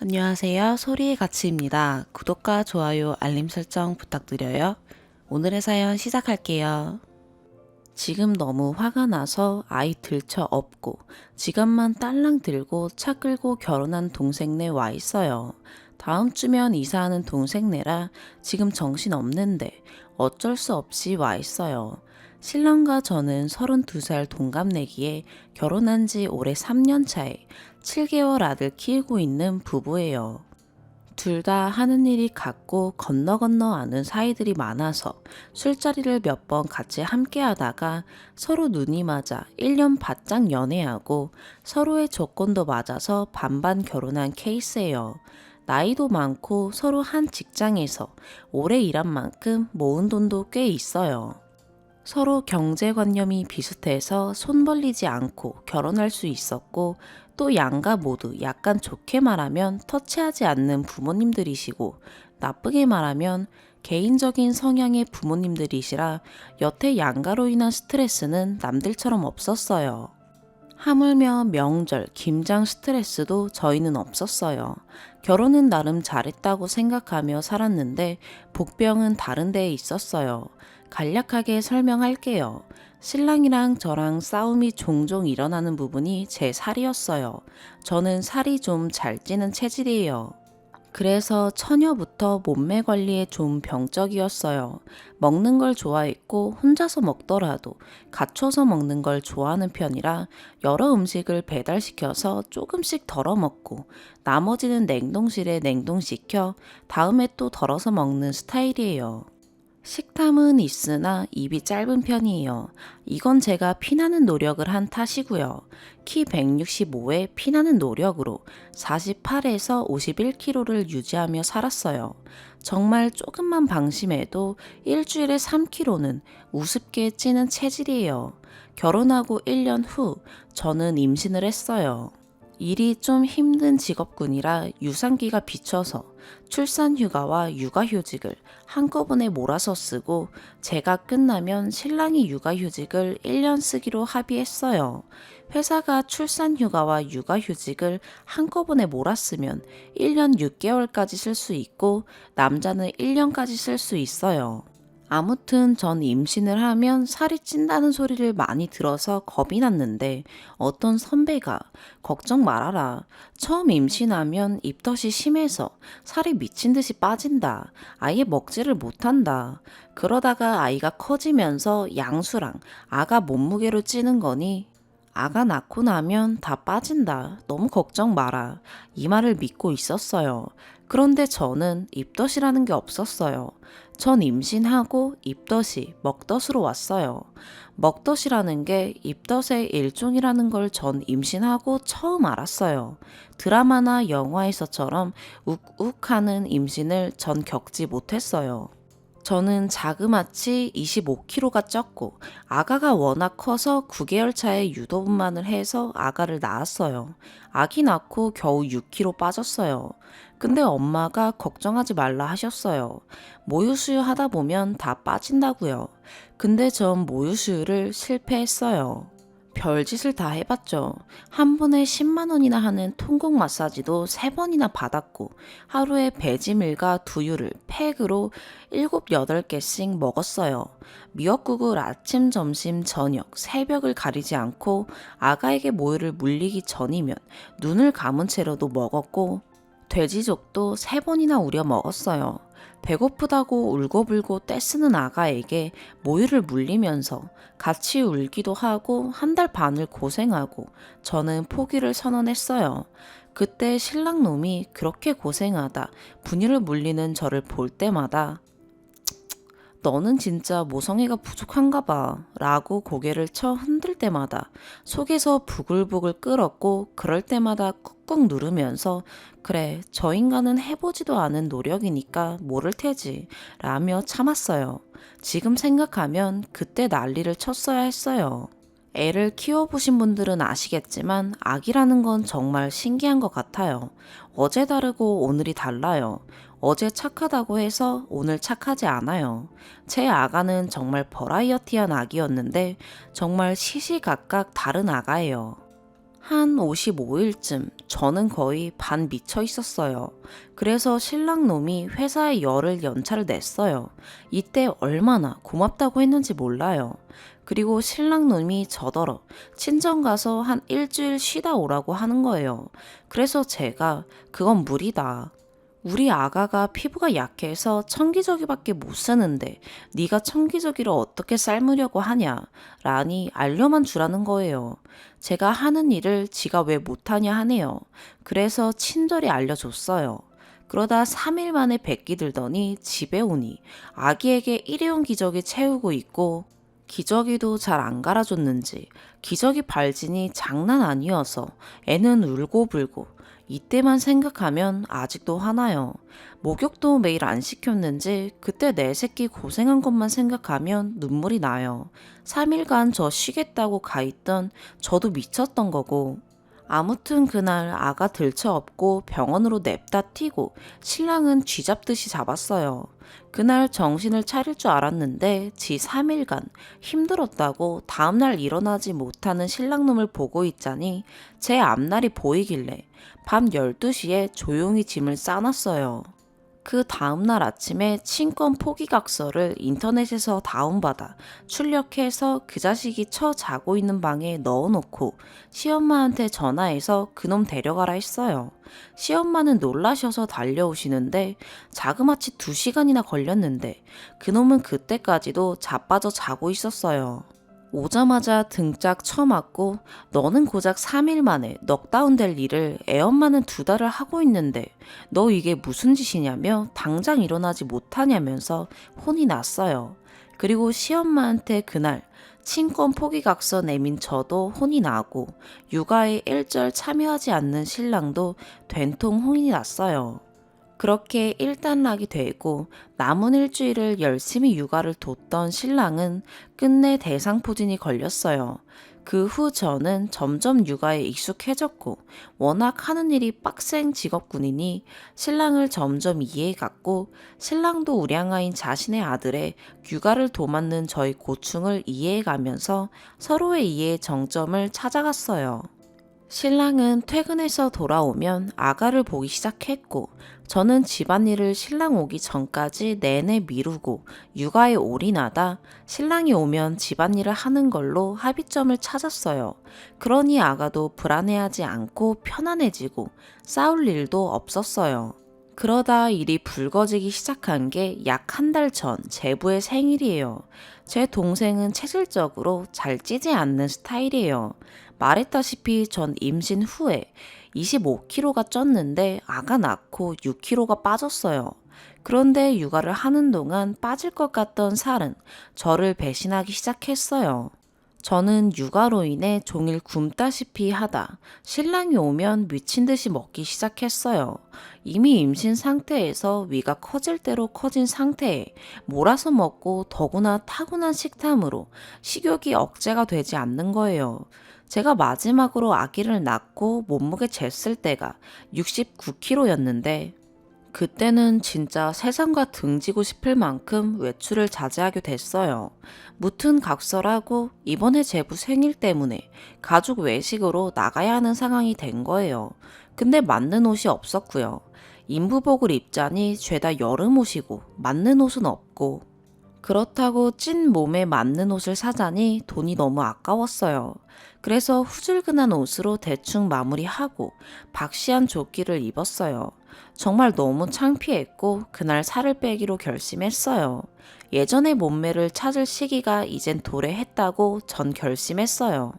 안녕하세요. 소리의 가치입니다. 구독과 좋아요, 알림 설정 부탁드려요. 오늘의 사연 시작할게요. 지금 너무 화가 나서 아이 들쳐 업고 지갑만 딸랑 들고 차 끌고 결혼한 동생네 와 있어요. 다음 주면 이사하는 동생네라 지금 정신 없는데 어쩔 수 없이 와 있어요. 신랑과 저는 32살 동갑내기에 결혼한 지 올해 3년 차에 7개월 아들 키우고 있는 부부예요. 둘 다 하는 일이 같고 건너 건너 아는 사이들이 많아서 술자리를 몇 번 같이 함께 하다가 서로 눈이 맞아 1년 바짝 연애하고 서로의 조건도 맞아서 반반 결혼한 케이스예요. 나이도 많고 서로 한 직장에서 오래 일한 만큼 모은 돈도 꽤 있어요. 서로 경제관념이 비슷해서 손 벌리지 않고 결혼할 수 있었고 또 양가 모두 약간 좋게 말하면 터치하지 않는 부모님들이시고 나쁘게 말하면 개인적인 성향의 부모님들이시라 여태 양가로 인한 스트레스는 남들처럼 없었어요. 하물며 명절, 김장 스트레스도 저희는 없었어요. 결혼은 나름 잘했다고 생각하며 살았는데 복병은 다른 데에 있었어요. 간략하게 설명할게요. 신랑이랑 저랑 싸움이 종종 일어나는 부분이 제 살이었어요. 저는 살이 좀 잘 찌는 체질이에요. 그래서 처녀부터 몸매 관리에 좀 병적이었어요. 먹는 걸 좋아했고 혼자서 먹더라도 갖춰서 먹는 걸 좋아하는 편이라 여러 음식을 배달시켜서 조금씩 덜어 먹고 나머지는 냉동실에 냉동시켜 다음에 또 덜어서 먹는 스타일이에요. 식탐은 있으나 입이 짧은 편이에요. 이건 제가 피나는 노력을 한 탓이고요. 키 165에 피나는 노력으로 48에서 51kg를 유지하며 살았어요. 정말 조금만 방심해도 일주일에 3kg는 우습게 찌는 체질이에요. 결혼하고 1년 후 저는 임신을 했어요. 일이 좀 힘든 직업군이라 유산기가 비쳐서 출산휴가와 육아휴직을 한꺼번에 몰아서 쓰고 제가 끝나면 신랑이 육아휴직을 1년 쓰기로 합의했어요. 회사가 출산휴가와 육아휴직을 한꺼번에 몰았으면 1년 6개월까지 쓸 수 있고 남자는 1년까지 쓸 수 있어요. 아무튼 전 임신을 하면 살이 찐다는 소리를 많이 들어서 겁이 났는데 어떤 선배가 걱정 말아라. 처음 임신하면 입덧이 심해서 살이 미친 듯이 빠진다. 아예 먹지를 못한다. 그러다가 아이가 커지면서 양수랑 아가 몸무게로 찌는 거니 아가 낳고 나면 다 빠진다. 너무 걱정 마라. 이 말을 믿고 있었어요. 그런데 저는 입덧이라는 게 없었어요. 전 임신하고 입덧이 먹덧으로 왔어요. 먹덧이라는 게 입덧의 일종이라는 걸 전 임신하고 처음 알았어요. 드라마나 영화에서처럼 욱욱 하는 임신을 전 겪지 못했어요. 저는 자그마치 25kg가 쪘고 아가가 워낙 커서 9개월 차에 유도분만을 해서 아가를 낳았어요. 아기 낳고 겨우 6kg 빠졌어요. 근데 엄마가 걱정하지 말라 하셨어요. 모유수유 하다 보면 다 빠진다고요. 근데 전 모유수유를 실패했어요. 별짓을 다 해봤죠. 한 번에 10만 원이나 하는 통곡 마사지도 3번이나 받았고 하루에 배지밀과 두유를 팩으로 7, 8개씩 먹었어요. 미역국을 아침, 점심, 저녁, 새벽을 가리지 않고 아가에게 모유를 물리기 전이면 눈을 감은 채로도 먹었고 돼지족도 3번이나 우려 먹었어요. 배고프다고 울고불고 떼쓰는 아가에게 모유를 물리면서 같이 울기도 하고 한 달 반을 고생하고 저는 포기를 선언했어요. 그때 신랑놈이 그렇게 고생하다 분유를 물리는 저를 볼 때마다 너는 진짜 모성애가 부족한가 봐 라고 고개를 쳐 흔들 때마다 속에서 부글부글 끓었고 그럴 때마다 꾹꾹 누르면서 그래 저 인간은 해보지도 않은 노력이니까 모를 테지 라며 참았어요. 지금 생각하면 그때 난리를 쳤어야 했어요. 애를 키워보신 분들은 아시겠지만 아기라는 건 정말 신기한 것 같아요. 어제 다르고 오늘이 달라요. 어제 착하다고 해서 오늘 착하지 않아요. 제 아가는 정말 버라이어티한 아기였는데 정말 시시각각 다른 아가예요. 한 55일쯤 저는 거의 반 미쳐 있었어요. 그래서 신랑 놈이 회사에 열흘 연차를 냈어요. 이때 얼마나 고맙다고 했는지 몰라요. 그리고 신랑 놈이 저더러 친정 가서 한 일주일 쉬다 오라고 하는 거예요. 그래서 제가 그건 무리다. 우리 아가가 피부가 약해서 청기저귀밖에 못 쓰는데 네가 청기저귀를 어떻게 삶으려고 하냐 라니 알려만 주라는 거예요. 제가 하는 일을 지가 왜 못하냐 하네요. 그래서 친절히 알려줬어요. 그러다 3일 만에 뵙기 들더니 집에 오니 아기에게 일회용 기저귀 채우고 있고 기저귀도 잘 안 갈아줬는지 기저귀 발진이 장난 아니어서 애는 울고불고 이때만 생각하면 아직도 화나요. 목욕도 매일 안 시켰는지 그때 내 새끼 고생한 것만 생각하면 눈물이 나요. 3일간 저 쉬겠다고 가 있던 저도 미쳤던 거고. 아무튼 그날 아가 들쳐업고 병원으로 냅다 튀고 신랑은 쥐잡듯이 잡았어요. 그날 정신을 차릴 줄 알았는데 지 3일간 힘들었다고 다음날 일어나지 못하는 신랑놈을 보고 있자니 제 앞날이 보이길래 밤 12시에 조용히 짐을 싸놨어요. 그 다음날 아침에 친권 포기각서를 인터넷에서 다운받아 출력해서 그 자식이 처 자고 있는 방에 넣어놓고 시엄마한테 전화해서 그놈 데려가라 했어요. 시엄마는 놀라셔서 달려오시는데 자그마치 2시간이나 걸렸는데 그놈은 그때까지도 자빠져 자고 있었어요. 오자마자 등짝 쳐맞고 너는 고작 3일 만에 넉다운 될 일을 애엄마는 2달을 하고 있는데 너 이게 무슨 짓이냐며 당장 일어나지 못하냐면서 혼이 났어요. 그리고 시엄마한테 그날 친권 포기각서 내민 저도 혼이 나고 육아에 일절 참여하지 않는 신랑도 된통 혼이 났어요. 그렇게 일단락이 되고 남은 일주일을 열심히 육아를 뒀던 신랑은 끝내 대상포진이 걸렸어요. 그 후 저는 점점 육아에 익숙해졌고 워낙 하는 일이 빡센 직업군이니 신랑을 점점 이해해갔고 신랑도 우량아인 자신의 아들의 육아를 도맡는 저희 고충을 이해해가면서 서로의 이해의 정점을 찾아갔어요. 신랑은 퇴근해서 돌아오면 아가를 보기 시작했고 저는 집안일을 신랑 오기 전까지 내내 미루고 육아에 올인하다 신랑이 오면 집안일을 하는 걸로 합의점을 찾았어요. 그러니 아가도 불안해하지 않고 편안해지고 싸울 일도 없었어요. 그러다 일이 불거지기 시작한 게 약 한 달 전 제부의 생일이에요. 제 동생은 체질적으로 잘 찌지 않는 스타일이에요. 말했다시피 전 임신 후에 25kg가 쪘는데 아가 낳고 6kg가 빠졌어요. 그런데 육아를 하는 동안 빠질 것 같던 살은 저를 배신하기 시작했어요. 저는 육아로 인해 종일 굶다시피 하다 신랑이 오면 미친 듯이 먹기 시작했어요. 이미 임신 상태에서 위가 커질 대로 커진 상태에 몰아서 먹고 더구나 타고난 식탐으로 식욕이 억제가 되지 않는 거예요. 제가 마지막으로 아기를 낳고 몸무게 쟀을 때가 69kg였는데 그때는 진짜 세상과 등지고 싶을 만큼 외출을 자제하게 됐어요. 무튼 각설하고 이번에 제부 생일 때문에 가족 외식으로 나가야 하는 상황이 된 거예요. 근데 맞는 옷이 없었고요. 인부복을 입자니 죄다 여름 옷이고 맞는 옷은 없고 그렇다고 찐 몸에 맞는 옷을 사자니 돈이 너무 아까웠어요. 그래서 후줄근한 옷으로 대충 마무리하고 박시한 조끼를 입었어요. 정말 너무 창피했고 그날 살을 빼기로 결심했어요. 예전의 몸매를 찾을 시기가 이젠 도래했다고 전 결심했어요.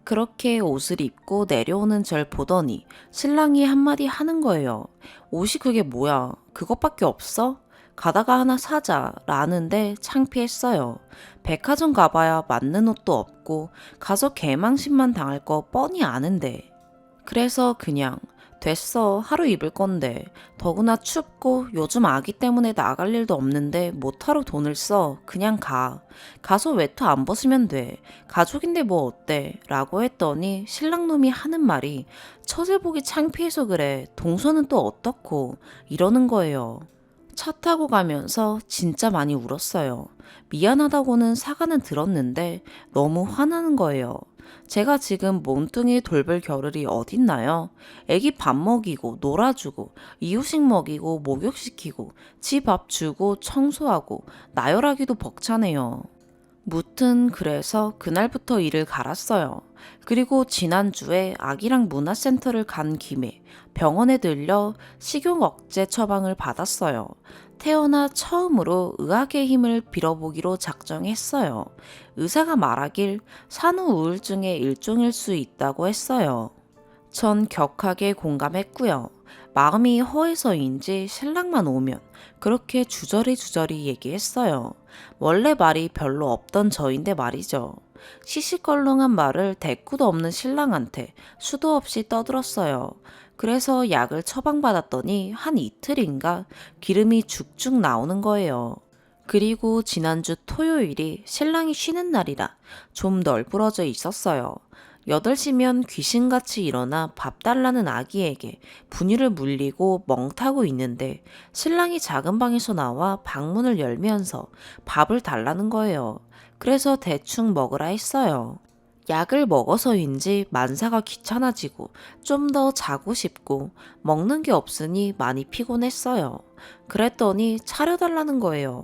그렇게 옷을 입고 내려오는 절 보더니 신랑이 한마디 하는 거예요. 옷이 그게 뭐야? 그것밖에 없어? 가다가 하나 사자 라는데 창피했어요. 백화점 가봐야 맞는 옷도 없고 가서 개망신만 당할 거 뻔히 아는데. 그래서 그냥 됐어 하루 입을 건데 더구나 춥고 요즘 아기 때문에 나갈 일도 없는데 못하러 돈을 써 그냥 가서 외투 안 벗으면 돼 가족인데 뭐 어때 라고 했더니 신랑놈이 하는 말이 처제 보기 창피해서 그래 동서는 또 어떻고 이러는 거예요. 차 타고 가면서 진짜 많이 울었어요. 미안하다고는 사과는 들었는데 너무 화나는 거예요. 제가 지금 몸뚱이 돌볼 겨를이 어딨나요? 애기 밥 먹이고 놀아주고 이유식 먹이고 목욕시키고 지 밥 주고 청소하고 나열하기도 벅차네요. 무튼 그래서 그날부터 일을 갈았어요. 그리고 지난주에 아기랑 문화센터를 간 김에 병원에 들려 식용 억제 처방을 받았어요. 태어나 처음으로 의학의 힘을 빌어보기로 작정했어요. 의사가 말하길 산후 우울증의 일종일 수 있다고 했어요. 전 격하게 공감했고요. 마음이 허해서인지 신랑만 오면 그렇게 주저리 얘기했어요. 원래 말이 별로 없던 저인데 말이죠. 시시껄렁한 말을 대꾸도 없는 신랑한테 수도 없이 떠들었어요. 그래서 약을 처방받았더니 한 이틀인가 기름이 죽죽 나오는 거예요. 그리고 지난주 토요일이 신랑이 쉬는 날이라 좀 널브러져 있었어요. 8시면 귀신같이 일어나 밥 달라는 아기에게 분유를 물리고 멍타고 있는데 신랑이 작은 방에서 나와 방문을 열면서 밥을 달라는 거예요. 그래서 대충 먹으라 했어요. 약을 먹어서인지 만사가 귀찮아지고 좀 더 자고 싶고 먹는 게 없으니 많이 피곤했어요. 그랬더니 차려달라는 거예요.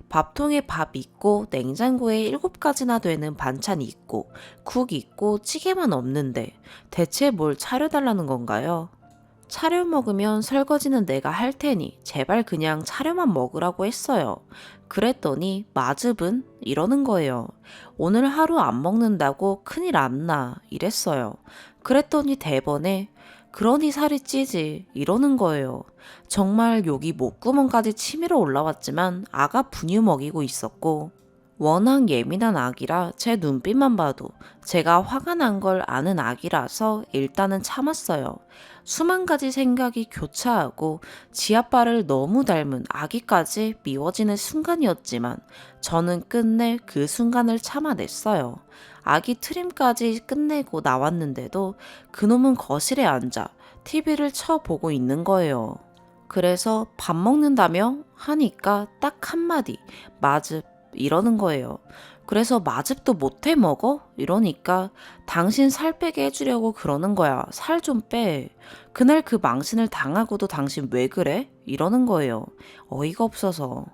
밥통에 밥 있고 냉장고에 7가지나 되는 반찬 있고 국 있고 찌개만 없는데 대체 뭘 차려달라는 건가요? 차려 먹으면 설거지는 내가 할 테니 제발 그냥 차려만 먹으라고 했어요. 그랬더니 마즙은 이러는 거예요. 오늘 하루 안 먹는다고 큰일 안 나 이랬어요. 그랬더니 대번에 그러니 살이 찌지 이러는 거예요. 정말 여기 목구멍까지 치밀어 올라왔지만 아가 분유 먹이고 있었고 워낙 예민한 아기라 제 눈빛만 봐도 제가 화가 난 걸 아는 아기라서 일단은 참았어요. 수만 가지 생각이 교차하고 지아빠를 너무 닮은 아기까지 미워지는 순간이었지만 저는 끝내 그 순간을 참아냈어요. 아기 트림까지 끝내고 나왔는데도 그놈은 거실에 앉아 TV를 쳐보고 있는 거예요. 그래서 밥 먹는다며 하니까 딱 한마디 맞읍 이러는 거예요. 그래서 마즙도 못해 먹어? 이러니까 당신 살 빼게 해주려고 그러는 거야. 살 좀 빼. 그날 그 망신을 당하고도 당신 왜 그래? 이러는 거예요. 어이가 없어서.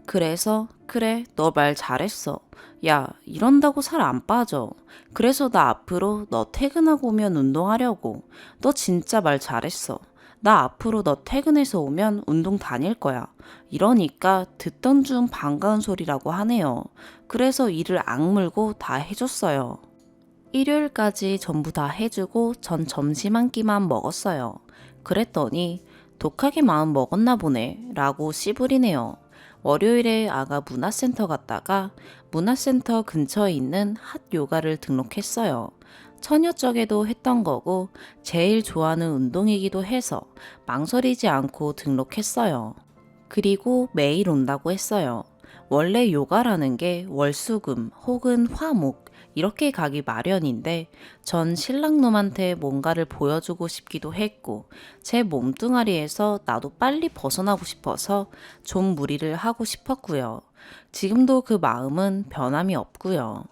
그래서 그래 너 말 잘했어. 야 이런다고 살 안 빠져. 그래서 나 앞으로 너 퇴근하고 오면 운동하려고. 너 진짜 말 잘했어. 나 앞으로 너 퇴근해서 오면 운동 다닐 거야. 이러니까 듣던 중 반가운 소리라고 하네요. 그래서 일을 악물고 다 해줬어요. 일요일까지 전부 다 해주고 전 점심 한 끼만 먹었어요. 그랬더니 독하게 마음 먹었나 보네 라고 씨부리네요. 월요일에 아가 문화센터 갔다가 문화센터 근처에 있는 핫 요가를 등록했어요. 처녀 쪽에도 했던 거고 제일 좋아하는 운동이기도 해서 망설이지 않고 등록했어요. 그리고 매일 온다고 했어요. 원래 요가라는 게 월수금 혹은 화목 이렇게 가기 마련인데 전 신랑놈한테 뭔가를 보여주고 싶기도 했고 제 몸뚱아리에서 나도 빨리 벗어나고 싶어서 좀 무리를 하고 싶었고요. 지금도 그 마음은 변함이 없고요.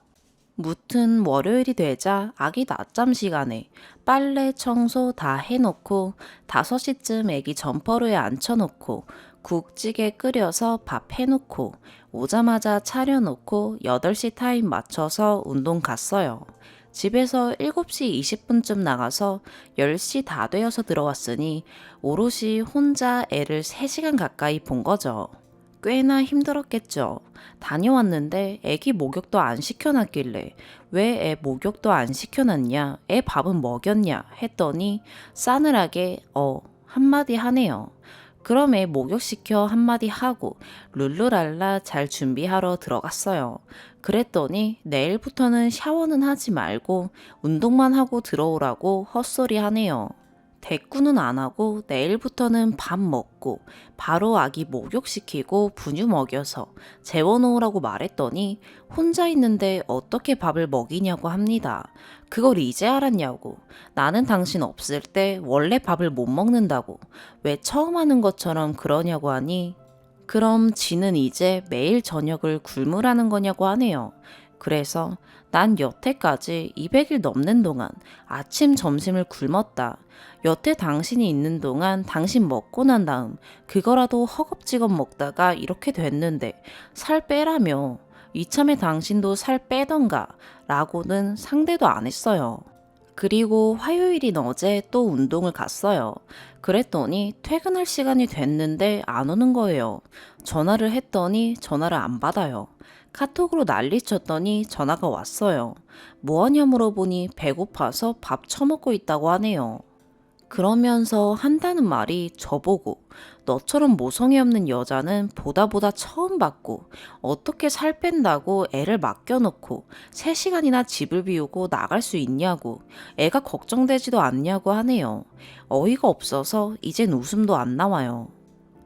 무튼 월요일이 되자 아기 낮잠 시간에 빨래 청소 다 해놓고 5시쯤 애기 점퍼로에 앉혀놓고 국찌개 끓여서 밥 해놓고 오자마자 차려놓고 8시 타임 맞춰서 운동 갔어요. 집에서 7시 20분쯤 나가서 10시 다 되어서 들어왔으니 오롯이 혼자 애를 3시간 가까이 본 거죠. 꽤나 힘들었겠죠. 다녀왔는데 애기 목욕도 안 시켜놨길래 왜 애 목욕도 안 시켜놨냐, 애 밥은 먹였냐 했더니 싸늘하게 한마디 하네요. 그럼 애 목욕시켜 한마디 하고 룰루랄라 잘 준비하러 들어갔어요. 그랬더니 내일부터는 샤워는 하지 말고 운동만 하고 들어오라고 헛소리 하네요. 대꾸는 안 하고 내일부터는 밥 먹고 바로 아기 목욕시키고 분유 먹여서 재워놓으라고 말했더니 혼자 있는데 어떻게 밥을 먹이냐고 합니다. 그걸 이제 알았냐고. 나는 당신 없을 때 원래 밥을 못 먹는다고. 왜 처음 하는 것처럼 그러냐고 하니 그럼 지는 이제 매일 저녁을 굶으라는 거냐고 하네요. 그래서 난 여태까지 200일 넘는 동안 아침, 점심을 굶었다. 여태 당신이 있는 동안 당신 먹고 난 다음 그거라도 허겁지겁 먹다가 이렇게 됐는데 살 빼라며. 이참에 당신도 살 빼던가 라고는 상대도 안 했어요. 그리고 화요일인 어제 또 운동을 갔어요. 그랬더니 퇴근할 시간이 됐는데 안 오는 거예요. 전화를 했더니 전화를 안 받아요. 카톡으로 난리 쳤더니 전화가 왔어요. 뭐 하냐 물어보니 배고파서 밥 처먹고 있다고 하네요. 그러면서 한다는 말이 저보고 너처럼 모성애 없는 여자는 보다 보다 처음 봤고 어떻게 살 뺀다고 애를 맡겨놓고 3시간이나 집을 비우고 나갈 수 있냐고 애가 걱정되지도 않냐고 하네요. 어이가 없어서 이젠 웃음도 안 나와요.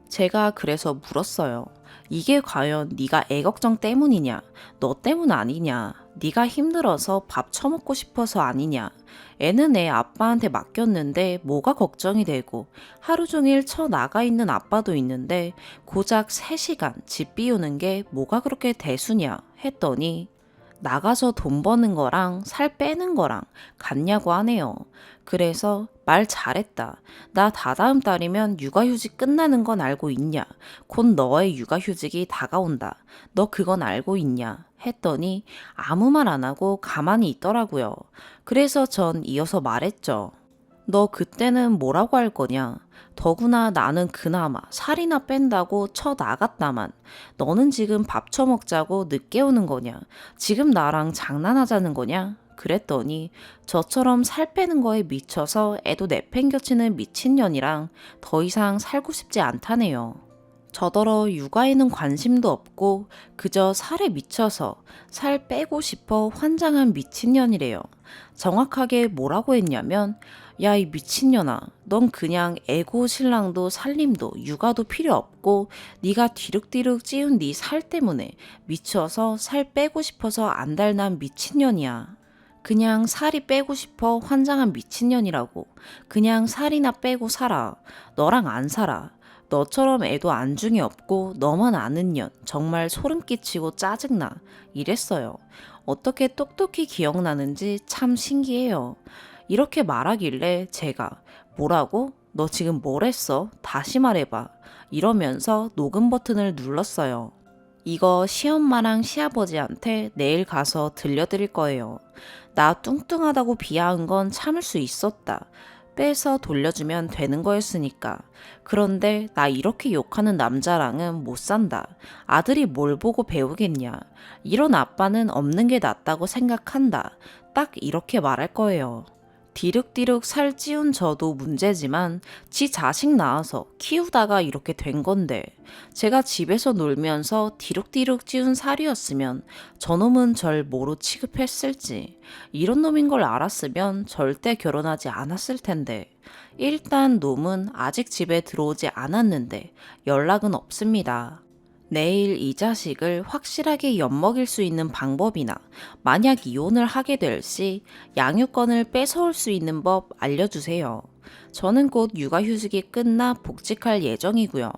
제가 그래서 물었어요. 이게 과연 네가 애 걱정 때문이냐? 너 때문 아니냐? 네가 힘들어서 밥 처먹고 싶어서 아니냐? 애는 애 아빠한테 맡겼는데 뭐가 걱정이 되고 하루 종일 나가 있는 아빠도 있는데 고작 3시간 집 비우는 게 뭐가 그렇게 대수냐? 했더니 나가서 돈 버는 거랑 살 빼는 거랑 같냐고 하네요. 그래서 말 잘했다. 나 다다음 달이면 육아휴직 끝나는 건 알고 있냐? 곧 너의 육아휴직이 다가온다. 너 그건 알고 있냐? 했더니 아무 말 안 하고 가만히 있더라고요. 그래서 전 이어서 말했죠. 너 그때는 뭐라고 할 거냐? 더구나 나는 그나마 살이나 뺀다고 나갔다만 너는 지금 밥 처먹자고 늦게 오는 거냐? 지금 나랑 장난하자는 거냐? 그랬더니 저처럼 살 빼는 거에 미쳐서 애도 내팽겨치는 미친년이랑 더 이상 살고 싶지 않다네요. 저더러 육아에는 관심도 없고 그저 살에 미쳐서 살 빼고 싶어 환장한 미친년이래요. 정확하게 뭐라고 했냐면 야, 이 미친년아, 넌 그냥 애고 신랑도 살림도 육아도 필요 없고 네가 뒤룩뒤룩 찌운 네 살 때문에 미쳐서 살 빼고 싶어서 안달난 미친년이야. 그냥 살이 빼고 싶어 환장한 미친년이라고. 그냥 살이나 빼고 살아. 너랑 안 살아. 너처럼 애도 안중에 없고 너만 아는 년 정말 소름 끼치고 짜증나. 이랬어요. 어떻게 똑똑히 기억나는지 참 신기해요. 이렇게 말하길래 제가 뭐라고? 너 지금 뭘 했어? 다시 말해봐. 이러면서 녹음 버튼을 눌렀어요. 이거 시엄마랑 시아버지한테 내일 가서 들려드릴 거예요. 나 뚱뚱하다고 비하한 건 참을 수 있었다. 빼서 돌려주면 되는 거였으니까. 그런데 나 이렇게 욕하는 남자랑은 못 산다. 아들이 뭘 보고 배우겠냐. 이런 아빠는 없는 게 낫다고 생각한다. 딱 이렇게 말할 거예요. 디륵디륵 살 찌운 저도 문제지만 지 자식 낳아서 키우다가 이렇게 된 건데 제가 집에서 놀면서 디룩디룩 찌운 살이었으면 저놈은 절 뭐로 취급했을지 이런 놈인 걸 알았으면 절대 결혼하지 않았을 텐데 일단 놈은 아직 집에 들어오지 않았는데 연락은 없습니다. 내일 이 자식을 확실하게 엿먹일 수 있는 방법이나 만약 이혼을 하게 될 시 양육권을 뺏어올 수 있는 법 알려주세요. 저는 곧 육아휴직이 끝나 복직할 예정이고요.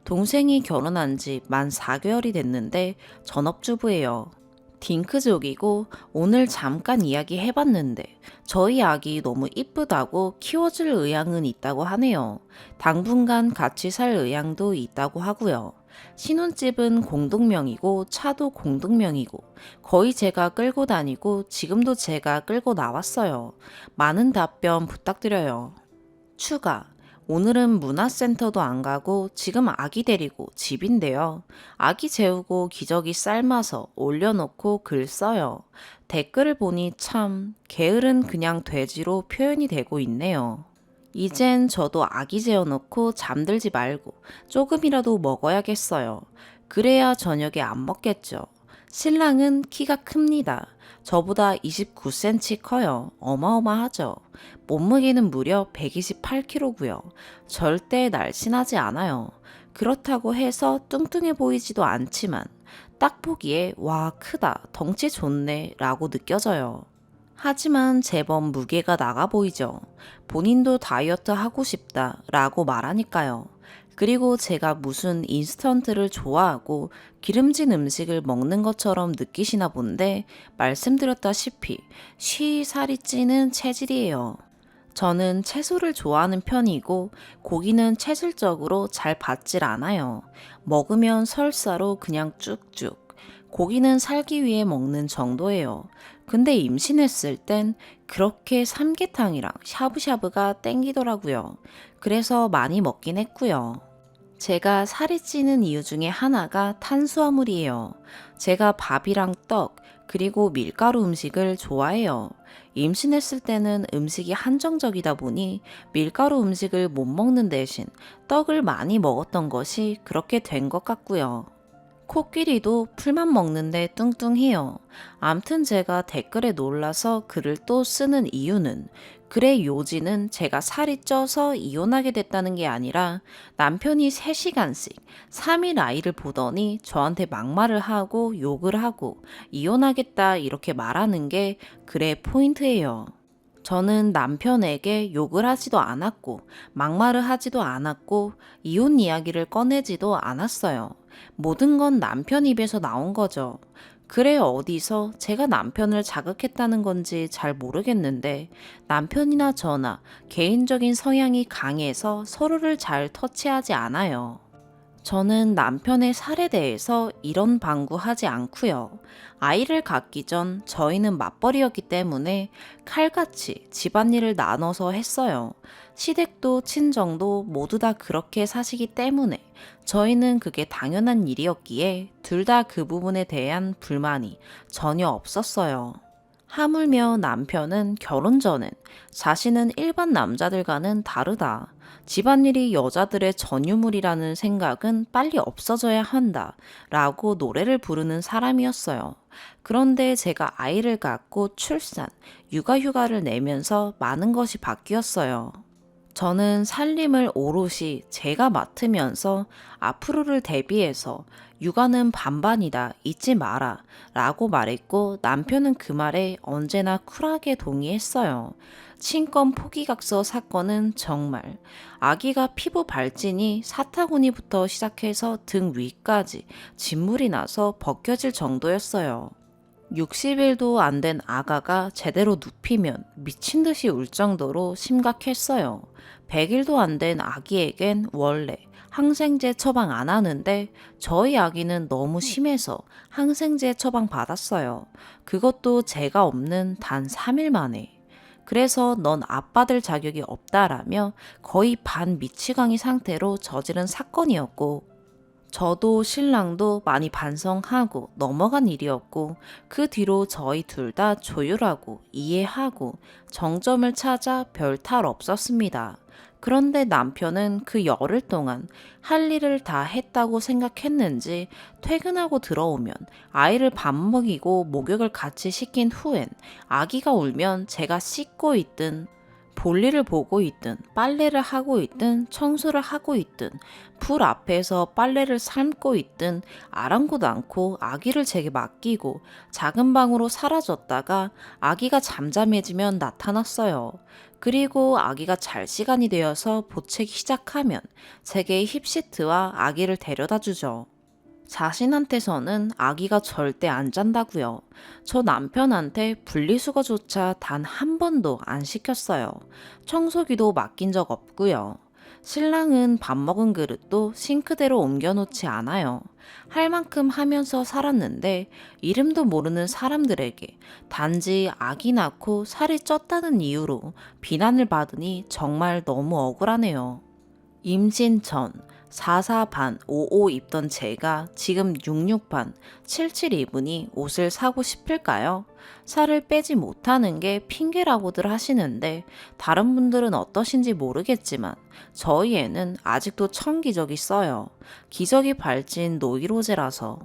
동생이 결혼한 지 만 4개월이 됐는데 전업주부예요. 딩크족이고 오늘 잠깐 이야기 해봤는데 저희 아기 너무 이쁘다고 키워줄 의향은 있다고 하네요. 당분간 같이 살 의향도 있다고 하고요. 신혼집은 공동명이고 차도 공동명이고 거의 제가 끌고 다니고 지금도 제가 끌고 나왔어요. 많은 답변 부탁드려요. 추가. 오늘은 문화센터도 안 가고 지금 아기 데리고 집인데요. 아기 재우고 기저귀 삶아서 올려놓고 글 써요. 댓글을 보니 참 게으른 그냥 돼지로 표현이 되고 있네요. 이젠 저도 아기 재워놓고 잠들지 말고 조금이라도 먹어야겠어요. 그래야 저녁에 안 먹겠죠. 신랑은 키가 큽니다. 저보다 29cm 커요. 어마어마하죠. 몸무게는 무려 128kg고요. 절대 날씬하지 않아요. 그렇다고 해서 뚱뚱해 보이지도 않지만 딱 보기에 와 크다, 덩치 좋네 라고 느껴져요. 하지만 제법 무게가 나가 보이죠. 본인도 다이어트 하고 싶다 라고 말하니까요. 그리고 제가 무슨 인스턴트를 좋아하고 기름진 음식을 먹는 것처럼 느끼시나 본데 말씀드렸다시피 쉬 살이 찌는 체질이에요. 저는 채소를 좋아하는 편이고 고기는 체질적으로 잘 받질 않아요. 먹으면 설사로 그냥 쭉쭉. 고기는 살기 위해 먹는 정도예요. 근데 임신했을 땐 그렇게 삼계탕이랑 샤브샤브가 땡기더라고요. 그래서 많이 먹긴 했고요. 제가 살이 찌는 이유 중에 하나가 탄수화물이에요. 제가 밥이랑 떡, 그리고 밀가루 음식을 좋아해요. 임신했을 때는 음식이 한정적이다 보니 밀가루 음식을 못 먹는 대신 떡을 많이 먹었던 것이 그렇게 된 것 같고요. 코끼리도 풀만 먹는데 뚱뚱해요. 암튼 제가 댓글에 놀라서 글을 또 쓰는 이유는 글의 요지는 제가 살이 쪄서 이혼하게 됐다는 게 아니라 남편이 3시간씩 3일 아이를 보더니 저한테 막말을 하고 욕을 하고 이혼하겠다 이렇게 말하는 게 글의 포인트예요. 저는 남편에게 욕을 하지도 않았고, 막말을 하지도 않았고, 이혼 이야기를 꺼내지도 않았어요. 모든 건 남편 입에서 나온 거죠. 그래 어디서 제가 남편을 자극했다는 건지 잘 모르겠는데, 남편이나 저나 개인적인 성향이 강해서 서로를 잘 터치하지 않아요. 저는 남편의 살에 대해서 이런 방구하지 않고요. 아이를 갖기 전 저희는 맞벌이였기 때문에 칼같이 집안일을 나눠서 했어요. 시댁도 친정도 모두 다 그렇게 사시기 때문에 저희는 그게 당연한 일이었기에 둘 다 그 부분에 대한 불만이 전혀 없었어요. 하물며 남편은 결혼 전엔 자신은 일반 남자들과는 다르다. 집안일이 여자들의 전유물이라는 생각은 빨리 없어져야 한다. 라고 노래를 부르는 사람이었어요. 그런데 제가 아이를 갖고 출산, 육아휴가를 내면서 많은 것이 바뀌었어요. 저는 살림을 오롯이 제가 맡으면서 앞으로를 대비해서 육아는 반반이다, 잊지 마라 라고 말했고 남편은 그 말에 언제나 쿨하게 동의했어요. 친권 포기각서 사건은 정말 아기가 피부 발진이 사타구니부터 시작해서 등 위까지 진물이 나서 벗겨질 정도였어요. 60일도 안 된 아가가 제대로 눕히면 미친 듯이 울 정도로 심각했어요. 100일도 안 된 아기에겐 원래 항생제 처방 안 하는데 저희 아기는 너무 심해서 항생제 처방 받았어요. 그것도 제가 없는 단 3일 만에. 그래서 넌 아빠 될 자격이 없다라며 거의 반미치광이 상태로 저지른 사건이었고 저도 신랑도 많이 반성하고 넘어간 일이었고 그 뒤로 저희 둘 다 조율하고 이해하고 정점을 찾아 별 탈 없었습니다. 그런데 남편은 그 열흘 동안 할 일을 다 했다고 생각했는지 퇴근하고 들어오면 아이를 밥 먹이고 목욕을 같이 시킨 후엔 아기가 울면 제가 씻고 있든 볼일을 보고 있든 빨래를 하고 있든 청소를 하고 있든 불 앞에서 빨래를 삶고 있든 아랑곳 않고 아기를 제게 맡기고 작은 방으로 사라졌다가 아기가 잠잠해지면 나타났어요. 그리고 아기가 잘 시간이 되어서 보채기 시작하면 제게 힙시트와 아기를 데려다 주죠. 자신한테서는 아기가 절대 안 잔다고요. 저 남편한테 분리수거조차 단 한 번도 안 시켰어요. 청소기도 맡긴 적 없고요. 신랑은 밥 먹은 그릇도 싱크대로 옮겨놓지 않아요. 할 만큼 하면서 살았는데 이름도 모르는 사람들에게 단지 아기 낳고 살이 쪘다는 이유로 비난을 받으니 정말 너무 억울하네요. 임신 전 44반 55 입던 제가 지금 66반 77 입으니 옷을 사고 싶을까요? 살을 빼지 못하는 게 핑계라고들 하시는데 다른 분들은 어떠신지 모르겠지만 저희 애는 아직도 천기저귀 써요. 기저귀 발진 노이로제라서.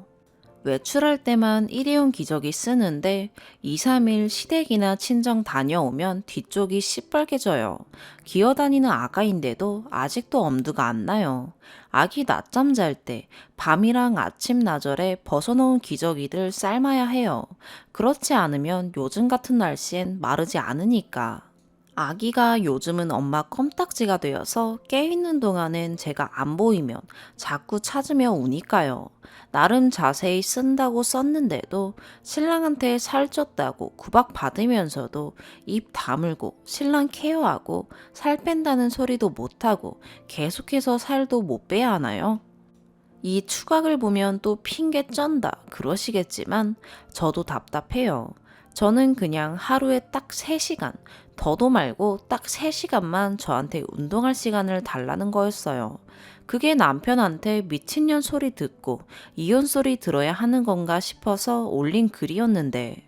외출할 때만 일회용 기저귀 쓰는데 2, 3일 시댁이나 친정 다녀오면 뒤쪽이 시뻘개져요. 기어다니는 아가인데도 아직도 엄두가 안 나요. 아기 낮잠 잘 때 밤이랑 아침 나절에 벗어놓은 기저귀들 삶아야 해요. 그렇지 않으면 요즘 같은 날씨엔 마르지 않으니까. 아기가 요즘은 엄마 껌딱지가 되어서 깨있는 동안엔 제가 안 보이면 자꾸 찾으며 우니까요. 나름 자세히 쓴다고 썼는데도 신랑한테 살쪘다고 구박받으면서도 입 다물고 신랑 케어하고 살 뺀다는 소리도 못하고 계속해서 살도 못 빼야 하나요? 이 추각을 보면 또 핑계 쩐다 그러시겠지만 저도 답답해요. 저는 그냥 하루에 딱 3시간, 더도 말고 딱 3시간만 저한테 운동할 시간을 달라는 거였어요. 그게 남편한테 미친년 소리 듣고 이혼 소리 들어야 하는 건가 싶어서 올린 글이었는데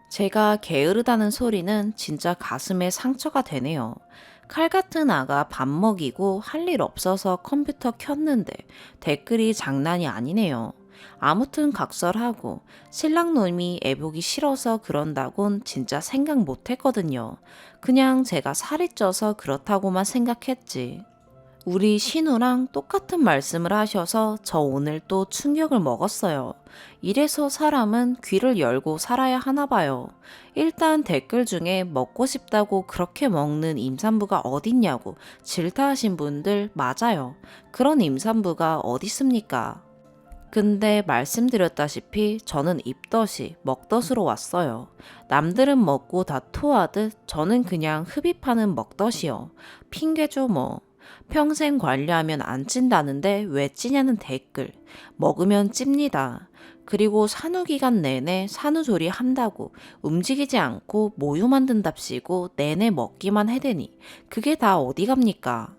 제가 게으르다는 소리는 진짜 가슴에 상처가 되네요. 칼 같은 아가 밥 먹이고 할 일 없어서 컴퓨터 켰는데 댓글이 장난이 아니네요. 아무튼 각설하고 신랑 놈이 애보기 싫어서 그런다곤 진짜 생각 못 했거든요. 그냥 제가 살이 쪄서 그렇다고만 생각했지. 우리 신우랑 똑같은 말씀을 하셔서 저 오늘 또 충격을 먹었어요. 이래서 사람은 귀를 열고 살아야 하나 봐요. 일단 댓글 중에 먹고 싶다고 그렇게 먹는 임산부가 어딨냐고 질타하신 분들 맞아요. 그런 임산부가 어딨습니까? 근데 말씀드렸다시피 저는 입덧이 먹덧으로 왔어요. 남들은 먹고 다 토하듯 저는 그냥 흡입하는 먹덧이요. 핑계죠 뭐. 평생 관리하면 안 찐다는데 왜 찌냐는 댓글. 먹으면 찝니다. 그리고 산후기간 내내 산후조리 한다고 움직이지 않고 모유 만든답시고 내내 먹기만 해대니 그게 다 어디 갑니까?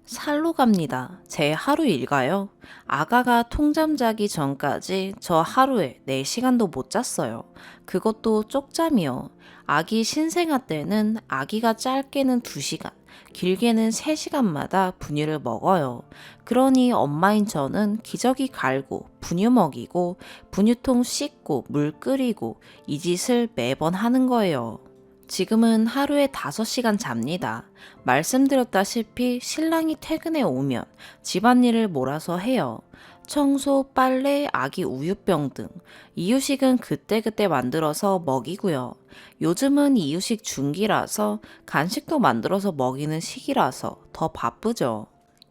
살로 갑니다. 제 하루 일가요. 아가가 통잠 자기 전까지 저 하루에 4시간도 못 잤어요. 그것도 쪽잠이요. 아기 신생아 때는 아기가 짧게는 2시간, 길게는 3시간마다 분유를 먹어요. 그러니 엄마인 저는 기저귀 갈고 분유 먹이고 분유통 씻고 물 끓이고 이 짓을 매번 하는 거예요. 지금은 하루에 5시간 잡니다. 말씀드렸다시피 신랑이 퇴근해 오면 집안일을 몰아서 해요. 청소, 빨래, 아기 우유병 등 이유식은 그때그때 만들어서 먹이고요. 요즘은 이유식 중기라서 간식도 만들어서 먹이는 시기라서 더 바쁘죠.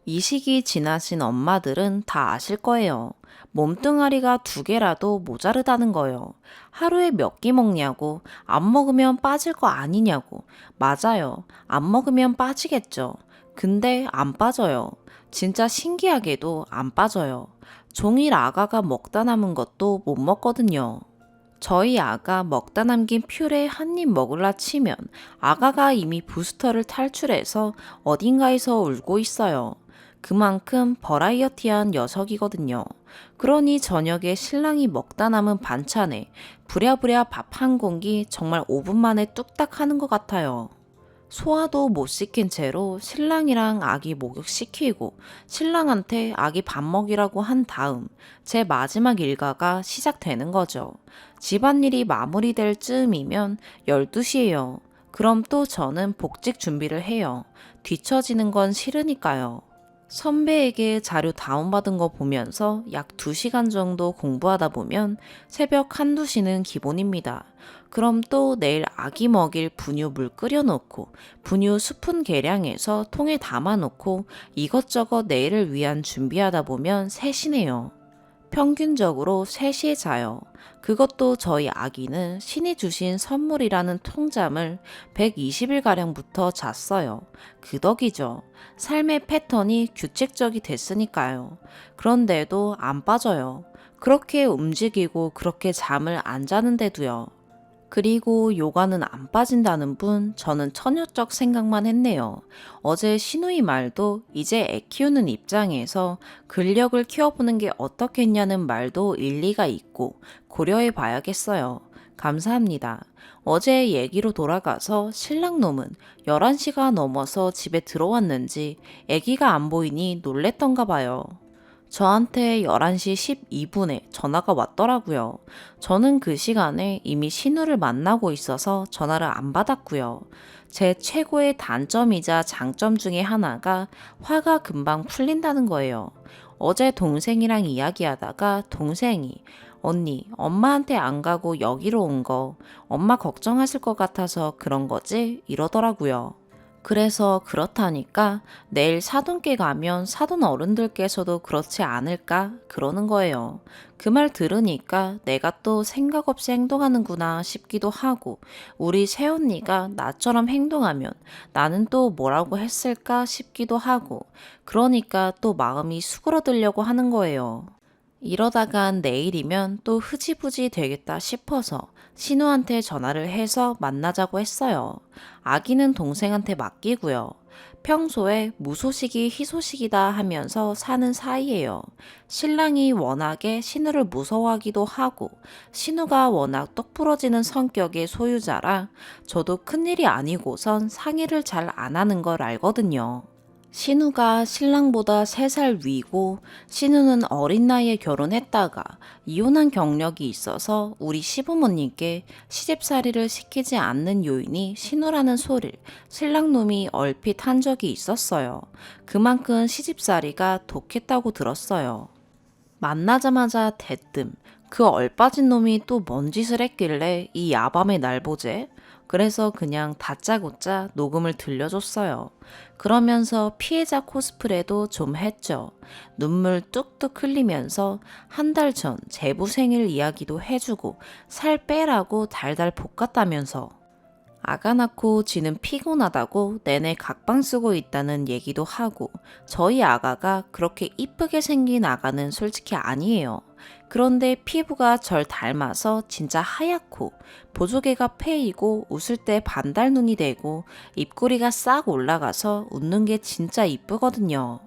이 시기 지나신 엄마들은 다 아실 거예요. 몸뚱아리가 2개라도 모자르다는 거요. 하루에 몇 끼 먹냐고, 안 먹으면 빠질 거 아니냐고. 맞아요. 안 먹으면 빠지겠죠. 근데 안 빠져요. 진짜 신기하게도 안 빠져요. 종일 아가가 먹다 남은 것도 못 먹거든요. 저희 아가 먹다 남긴 퓨레 한 입 먹을라 치면 아가가 이미 부스터를 탈출해서 어딘가에서 울고 있어요. 그만큼 버라이어티한 녀석이거든요. 그러니 저녁에 신랑이 먹다 남은 반찬에 부랴부랴 밥 한 공기 정말 5분 만에 뚝딱 하는 것 같아요. 소화도 못 시킨 채로 신랑이랑 아기 목욕시키고 신랑한테 아기 밥 먹이라고 한 다음 제 마지막 일과가 시작되는 거죠. 집안일이 마무리될 즈음이면 12시예요. 그럼 또 저는 복직 준비를 해요. 뒤처지는 건 싫으니까요. 선배에게 자료 다운받은 거 보면서 약 2시간 정도 공부하다 보면 새벽 한두 시는 기본입니다. 그럼 또 내일 아기 먹일 분유 물 끓여놓고 분유 스푼 계량해서 통에 담아놓고 이것저것 내일을 위한 준비하다 보면 3시네요. 평균적으로 3시에 자요. 그것도 저희 아기는 신이 주신 선물이라는 통잠을 120일가량부터 잤어요. 그 덕이죠. 삶의 패턴이 규칙적이 됐으니까요. 그런데도 안 빠져요. 그렇게 움직이고 그렇게 잠을 안 자는데도요. 그리고 요가는 안 빠진다는 분 저는 처녀적 생각만 했네요. 어제 시누이 말도 이제 애 키우는 입장에서 근력을 키워보는 게 어떻겠냐는 말도 일리가 있고 고려해 봐야겠어요. 감사합니다. 어제 얘기로 돌아가서 신랑놈은 11시가 넘어서 집에 들어왔는지 아기가 안 보이니 놀랬던가 봐요. 저한테 11시 12분에 전화가 왔더라고요. 저는 그 시간에 이미 신우를 만나고 있어서 전화를 안 받았고요. 제 최고의 단점이자 장점 중에 하나가 화가 금방 풀린다는 거예요. 어제 동생이랑 이야기하다가 동생이 언니, 엄마한테 안 가고 여기로 온 거 엄마 걱정하실 것 같아서 그런 거지? 이러더라고요. 그래서 그렇다니까 내일 사돈께 가면 사돈 어른들께서도 그렇지 않을까? 그러는 거예요. 그 말 들으니까 내가 또 생각 없이 행동하는구나 싶기도 하고 우리 새언니가 나처럼 행동하면 나는 또 뭐라고 했을까 싶기도 하고 그러니까 또 마음이 수그러들려고 하는 거예요. 이러다간 내일이면 또 흐지부지 되겠다 싶어서 신우한테 전화를 해서 만나자고 했어요. 아기는 동생한테 맡기고요. 평소에 무소식이 희소식이다 하면서 사는 사이예요. 신랑이 워낙에 신우를 무서워하기도 하고 신우가 워낙 똑부러지는 성격의 소유자라 저도 큰일이 아니고선 상의를 잘 안 하는 걸 알거든요. 신우가 신랑보다 3살 위고 신우는 어린 나이에 결혼했다가 이혼한 경력이 있어서 우리 시부모님께 시집살이를 시키지 않는 요인이 신우라는 소리를 신랑놈이 얼핏 한 적이 있었어요. 그만큼 시집살이가 독했다고 들었어요. 만나자마자 대뜸 그 얼빠진 놈이 또 뭔 짓을 했길래 이 야밤에 날 보재? 그래서 그냥 다짜고짜 녹음을 들려줬어요. 그러면서 피해자 코스프레도 좀 했죠. 눈물 뚝뚝 흘리면서 한 달 전 제부 생일 이야기도 해주고 살 빼라고 달달 볶았다면서. 아가 낳고 지는 피곤하다고 내내 각방 쓰고 있다는 얘기도 하고 저희 아가가 그렇게 이쁘게 생긴 아가는 솔직히 아니에요. 그런데 피부가 절 닮아서 진짜 하얗고 보조개가 패이고 웃을 때 반달눈이 되고 입꼬리가 싹 올라가서 웃는 게 진짜 이쁘거든요.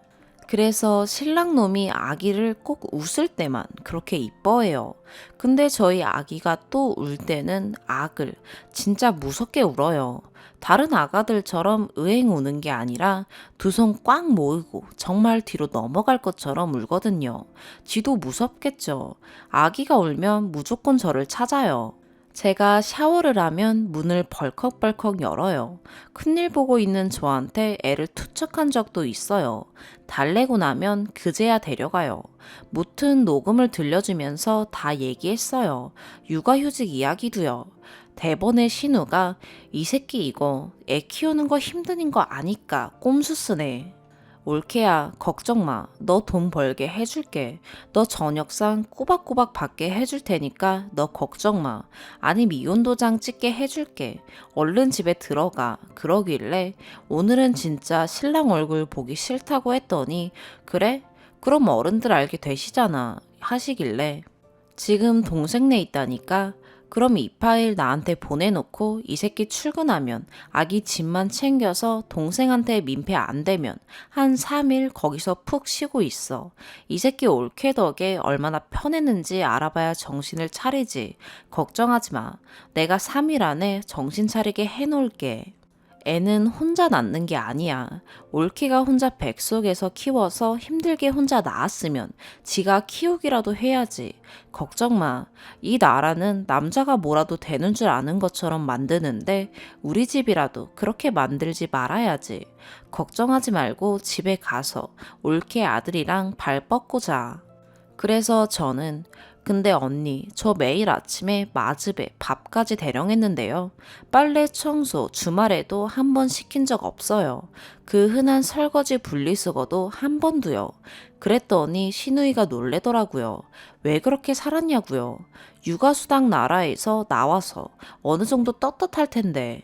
그래서 신랑놈이 아기를 꼭 웃을 때만 그렇게 이뻐해요. 근데 저희 아기가 또 울 때는 악을 진짜 무섭게 울어요. 다른 아가들처럼 으행 우는 게 아니라 두 손 꽉 모으고 정말 뒤로 넘어갈 것처럼 울거든요. 지도 무섭겠죠. 아기가 울면 무조건 저를 찾아요. 제가 샤워를 하면 문을 벌컥벌컥 열어요. 큰일 보고 있는 저한테 애를 투척한 적도 있어요. 달래고 나면 그제야 데려가요. 무튼 녹음을 들려주면서 다 얘기했어요. 육아휴직 이야기도요. 대번에 신우가 이 새끼 이거 애 키우는 거 힘든 거 아니까 꼼수 쓰네. 올케야 걱정 마. 너 돈 벌게 해줄게. 너 저녁상 꼬박꼬박 받게 해줄 테니까 너 걱정 마. 아니 미혼도장 찍게 해줄게. 얼른 집에 들어가. 그러길래 오늘은 진짜 신랑 얼굴 보기 싫다고 했더니 그래? 그럼 어른들 알게 되시잖아. 하시길래 지금 동생네 있다니까 그럼 이 파일 나한테 보내놓고 이 새끼 출근하면 아기 집만 챙겨서 동생한테 민폐 안 되면 한 3일 거기서 푹 쉬고 있어. 이 새끼 올케 덕에 얼마나 편했는지 알아봐야 정신을 차리지. 걱정하지 마. 내가 3일 안에 정신 차리게 해놓을게. 애는 혼자 낳는 게 아니야. 올케가 혼자 뱃속에서 키워서 힘들게 혼자 낳았으면 지가 키우기라도 해야지. 걱정 마. 이 나라는 남자가 뭐라도 되는 줄 아는 것처럼 만드는데 우리 집이라도 그렇게 만들지 말아야지. 걱정하지 말고 집에 가서 올케 아들이랑 발 뻗고 자. 그래서 저는 근데 언니 저 매일 아침에 마즙에 밥까지 대령했는데요. 빨래 청소 주말에도 한 번 시킨 적 없어요. 그 흔한 설거지 분리수거도 한 번도요. 그랬더니 시누이가 놀래더라고요. 왜 그렇게 살았냐고요. 육아수당 나라에서 나와서 어느 정도 떳떳할 텐데.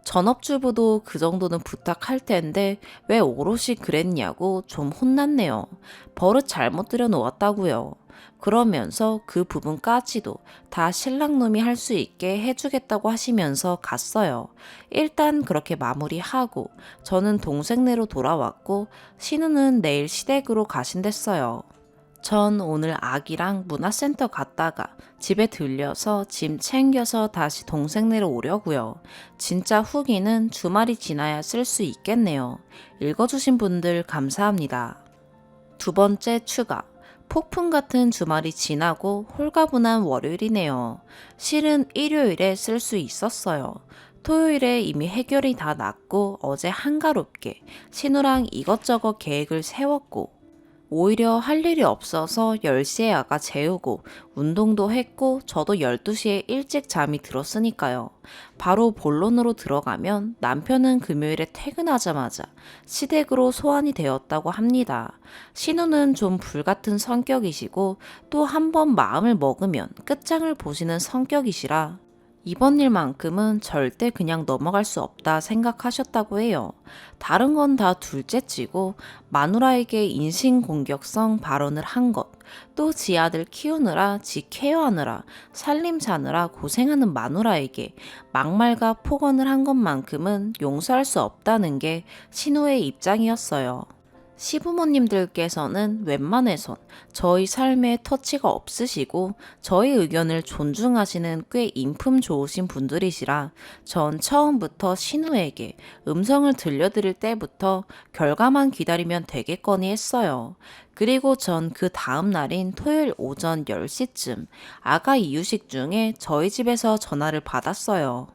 전업주부도 그 정도는 부탁할 텐데 왜 오롯이 그랬냐고 좀 혼났네요. 버릇 잘못 들여놓았다고요. 그러면서 그 부분까지도 다 신랑놈이 할 수 있게 해주겠다고 하시면서 갔어요. 일단 그렇게 마무리하고 저는 동생네로 돌아왔고 신우는 내일 시댁으로 가신댔어요. 전 오늘 아기랑 문화센터 갔다가 집에 들려서 짐 챙겨서 다시 동생네로 오려고요. 진짜 후기는 주말이 지나야 쓸 수 있겠네요. 읽어주신 분들 감사합니다. 두 번째 추가. 폭풍 같은 주말이 지나고 홀가분한 월요일이네요. 실은 일요일에 쓸 수 있었어요. 토요일에 이미 해결이 다 났고 어제 한가롭게 신우랑 이것저것 계획을 세웠고 오히려 할 일이 없어서 10시에 아가 재우고 운동도 했고 저도 12시에 일찍 잠이 들었으니까요. 바로 본론으로 들어가면 남편은 금요일에 퇴근하자마자 시댁으로 소환이 되었다고 합니다. 신우는 좀 불같은 성격이시고 또 한 번 마음을 먹으면 끝장을 보시는 성격이시라 이번 일만큼은 절대 그냥 넘어갈 수 없다 생각하셨다고 해요. 다른 건 다 둘째치고 마누라에게 인신공격성 발언을 한 것, 또 지 아들 키우느라 지 케어하느라 살림 사느라 고생하는 마누라에게 막말과 폭언을 한 것만큼은 용서할 수 없다는 게 신우의 입장이었어요. 시부모님들께서는 웬만해선 저희 삶에 터치가 없으시고 저희 의견을 존중하시는 꽤 인품 좋으신 분들이시라 전 처음부터 신우에게 음성을 들려드릴 때부터 결과만 기다리면 되겠거니 했어요. 그리고 전 그 다음 날인 토요일 오전 10시쯤 아가 이유식 중에 저희 집에서 전화를 받았어요.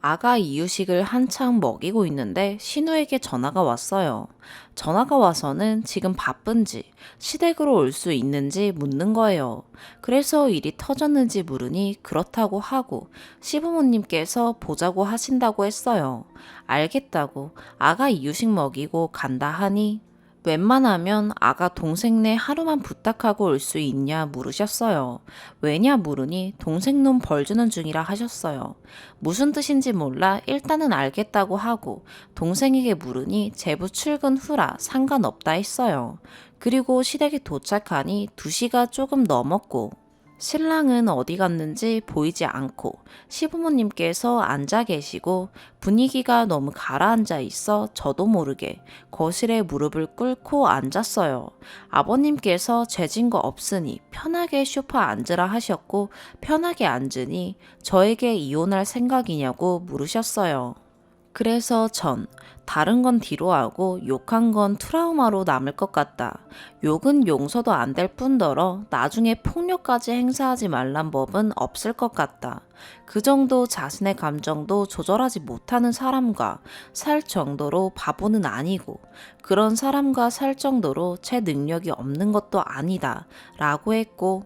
아가 이유식을 한창 먹이고 있는데 신우에게 전화가 왔어요. 전화가 와서는 지금 바쁜지 시댁으로 올 수 있는지 묻는 거예요. 그래서 일이 터졌는지 물으니 그렇다고 하고 시부모님께서 보자고 하신다고 했어요. 알겠다고 아가 이유식 먹이고 간다 하니 웬만하면 아가 동생네 하루만 부탁하고 올 수 있냐 물으셨어요. 왜냐 물으니 동생놈 벌 주는 중이라 하셨어요. 무슨 뜻인지 몰라 일단은 알겠다고 하고 동생에게 물으니 제부 출근 후라 상관없다 했어요. 그리고 시댁에 도착하니 2시가 조금 넘었고 신랑은 어디 갔는지 보이지 않고 시부모님께서 앉아 계시고 분위기가 너무 가라앉아 있어 저도 모르게 거실에 무릎을 꿇고 앉았어요. 아버님께서 죄진 거 없으니 편하게 소파 앉으라 하셨고 편하게 앉으니 저에게 이혼할 생각이냐고 물으셨어요. 그래서 전 다른 건 뒤로 하고 욕한 건 트라우마로 남을 것 같다. 욕은 용서도 안 될 뿐더러 나중에 폭력까지 행사하지 말란 법은 없을 것 같다. 그 정도 자신의 감정도 조절하지 못하는 사람과 살 정도로 바보는 아니고 그런 사람과 살 정도로 제 능력이 없는 것도 아니다 라고 했고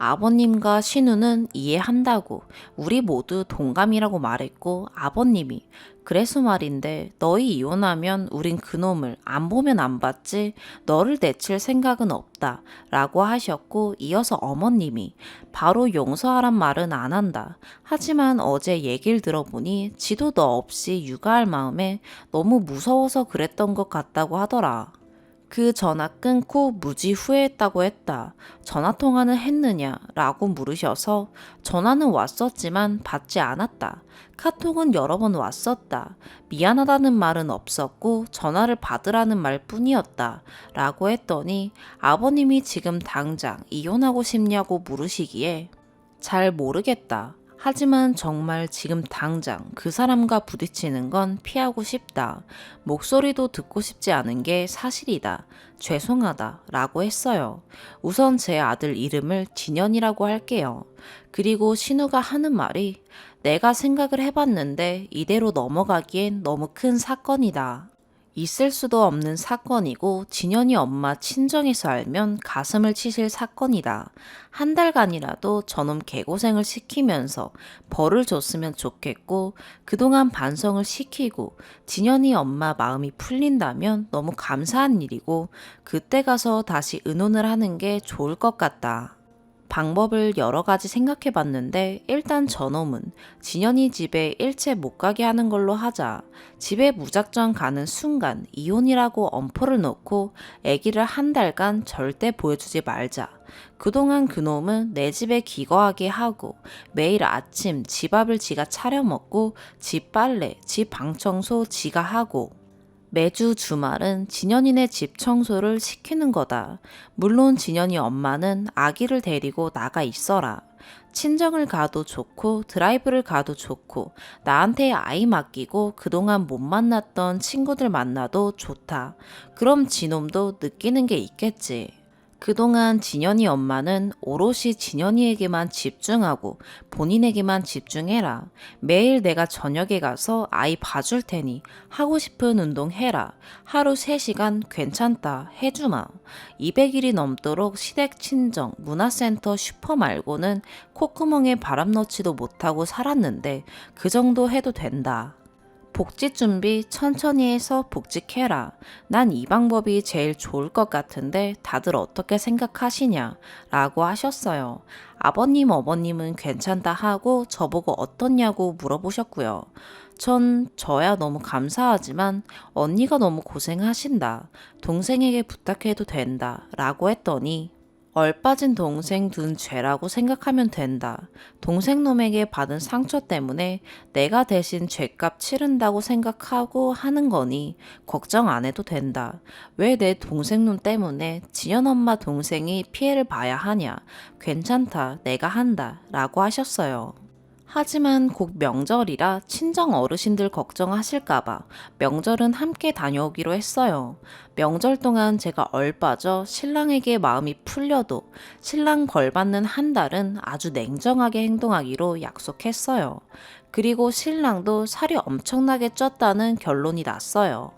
아버님과 신우는 이해한다고 우리 모두 동감이라고 말했고 아버님이 그래서 말인데 너희 이혼하면 우린 그놈을 안 보면 안 봤지 너를 내칠 생각은 없다 라고 하셨고 이어서 어머님이 바로 용서하란 말은 안 한다. 하지만 어제 얘기를 들어보니 지도 너 없이 육아할 마음에 너무 무서워서 그랬던 것 같다고 하더라. 그 전화 끊고 무지 후회했다고 했다. 전화통화는 했느냐? 라고 물으셔서 전화는 왔었지만 받지 않았다. 카톡은 여러 번 왔었다. 미안하다는 말은 없었고 전화를 받으라는 말 뿐이었다. 라고 했더니 아버님이 지금 당장 이혼하고 싶냐고 물으시기에 잘 모르겠다. 하지만 정말 지금 당장 그 사람과 부딪히는 건 피하고 싶다. 목소리도 듣고 싶지 않은 게 사실이다. 죄송하다. 라고 했어요. 우선 제 아들 이름을 진현이라고 할게요. 그리고 신우가 하는 말이 내가 생각을 해봤는데 이대로 넘어가기엔 너무 큰 사건이다. 있을 수도 없는 사건이고 진현이 엄마 친정에서 알면 가슴을 치실 사건이다. 한 달간이라도 저놈 개고생을 시키면서 벌을 줬으면 좋겠고 그동안 반성을 시키고 진현이 엄마 마음이 풀린다면 너무 감사한 일이고 그때 가서 다시 의논을 하는 게 좋을 것 같다. 방법을 여러 가지 생각해 봤는데 일단 저놈은 진현이 집에 일체 못 가게 하는 걸로 하자. 집에 무작정 가는 순간 이혼이라고 엄포를 놓고 아기를 한 달간 절대 보여주지 말자. 그동안 그놈은 내 집에 기거하게 하고 매일 아침 집 앞을 지가 차려 먹고 집 빨래, 집 방청소 지가 하고 매주 주말은 진현이네 집 청소를 시키는 거다. 물론 진현이 엄마는 아기를 데리고 나가 있어라. 친정을 가도 좋고 드라이브를 가도 좋고 나한테 아이 맡기고 그동안 못 만났던 친구들 만나도 좋다. 그럼 지놈도 느끼는 게 있겠지. 그동안 진현이 엄마는 오롯이 진현이에게만 집중하고 본인에게만 집중해라. 매일 내가 저녁에 가서 아이 봐줄 테니 하고 싶은 운동 해라. 하루 3시간 괜찮다 해주마. 200일이 넘도록 시댁 친정, 문화센터, 슈퍼 말고는 콧구멍에 바람 넣지도 못하고 살았는데 그 정도 해도 된다. 복직 준비 천천히 해서 복직해라. 난 이 방법이 제일 좋을 것 같은데 다들 어떻게 생각하시냐? 라고 하셨어요. 아버님, 어머님은 괜찮다 하고 저보고 어떻냐고 물어보셨고요. 전 저야 너무 감사하지만 언니가 너무 고생하신다. 동생에게 부탁해도 된다. 라고 했더니 얼빠진 동생 둔 죄라고 생각하면 된다. 동생 놈에게 받은 상처 때문에 내가 대신 죄값 치른다고 생각하고 하는 거니 걱정 안 해도 된다. 왜 내 동생 놈 때문에 진현 엄마 동생이 피해를 봐야 하냐. 괜찮다. 내가 한다. 라고 하셨어요. 하지만 곧 명절이라 친정 어르신들 걱정하실까봐 명절은 함께 다녀오기로 했어요. 명절 동안 제가 얼빠져 신랑에게 마음이 풀려도 신랑 벌 받는 한 달은 아주 냉정하게 행동하기로 약속했어요. 그리고 신랑도 살이 엄청나게 쪘다는 결론이 났어요.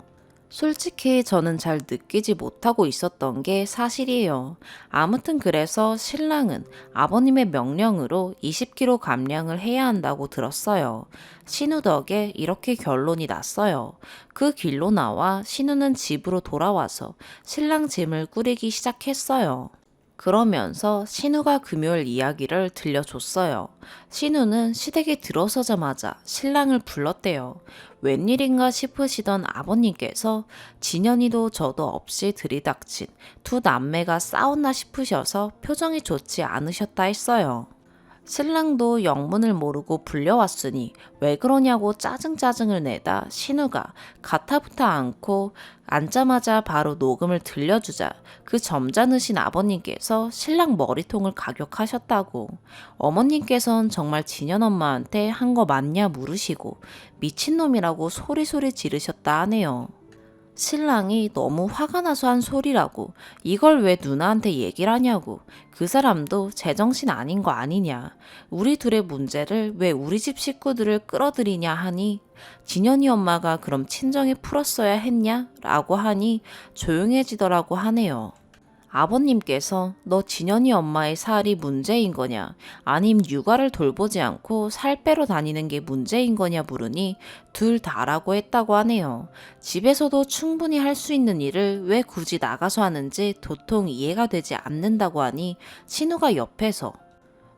솔직히 저는 잘 느끼지 못하고 있었던 게 사실이에요. 아무튼 그래서 신랑은 아버님의 명령으로 20kg 감량을 해야 한다고 들었어요. 신우 덕에 이렇게 결론이 났어요. 그 길로 나와 신우는 집으로 돌아와서 신랑 짐을 꾸리기 시작했어요. 그러면서 신우가 금요일 이야기를 들려줬어요. 신우는 시댁에 들어서자마자 신랑을 불렀대요. 웬일인가 싶으시던 아버님께서 진현이도 저도 없이 들이닥친 두 남매가 싸웠나 싶으셔서 표정이 좋지 않으셨다 했어요. 신랑도 영문을 모르고 불려왔으니 왜 그러냐고 짜증을 내다 신우가 가타부터 않고 앉자마자 바로 녹음을 들려주자 그 점잖으신 아버님께서 신랑 머리통을 가격하셨다고. 어머님께선 정말 진현 엄마한테 한 거 맞냐 물으시고 미친놈이라고 소리소리 지르셨다 하네요. 신랑이 너무 화가 나서 한 소리라고 이걸 왜 누나한테 얘기를 하냐고 그 사람도 제정신 아닌 거 아니냐 우리 둘의 문제를 왜 우리 집 식구들을 끌어들이냐 하니 진현이 엄마가 그럼 친정에 풀었어야 했냐 라고 하니 조용해지더라고 하네요. 아버님께서 너 진현이 엄마의 살이 문제인 거냐 아님 육아를 돌보지 않고 살 빼러 다니는 게 문제인 거냐 물으니 둘 다라고 했다고 하네요. 집에서도 충분히 할 수 있는 일을 왜 굳이 나가서 하는지 도통 이해가 되지 않는다고 하니 신우가 옆에서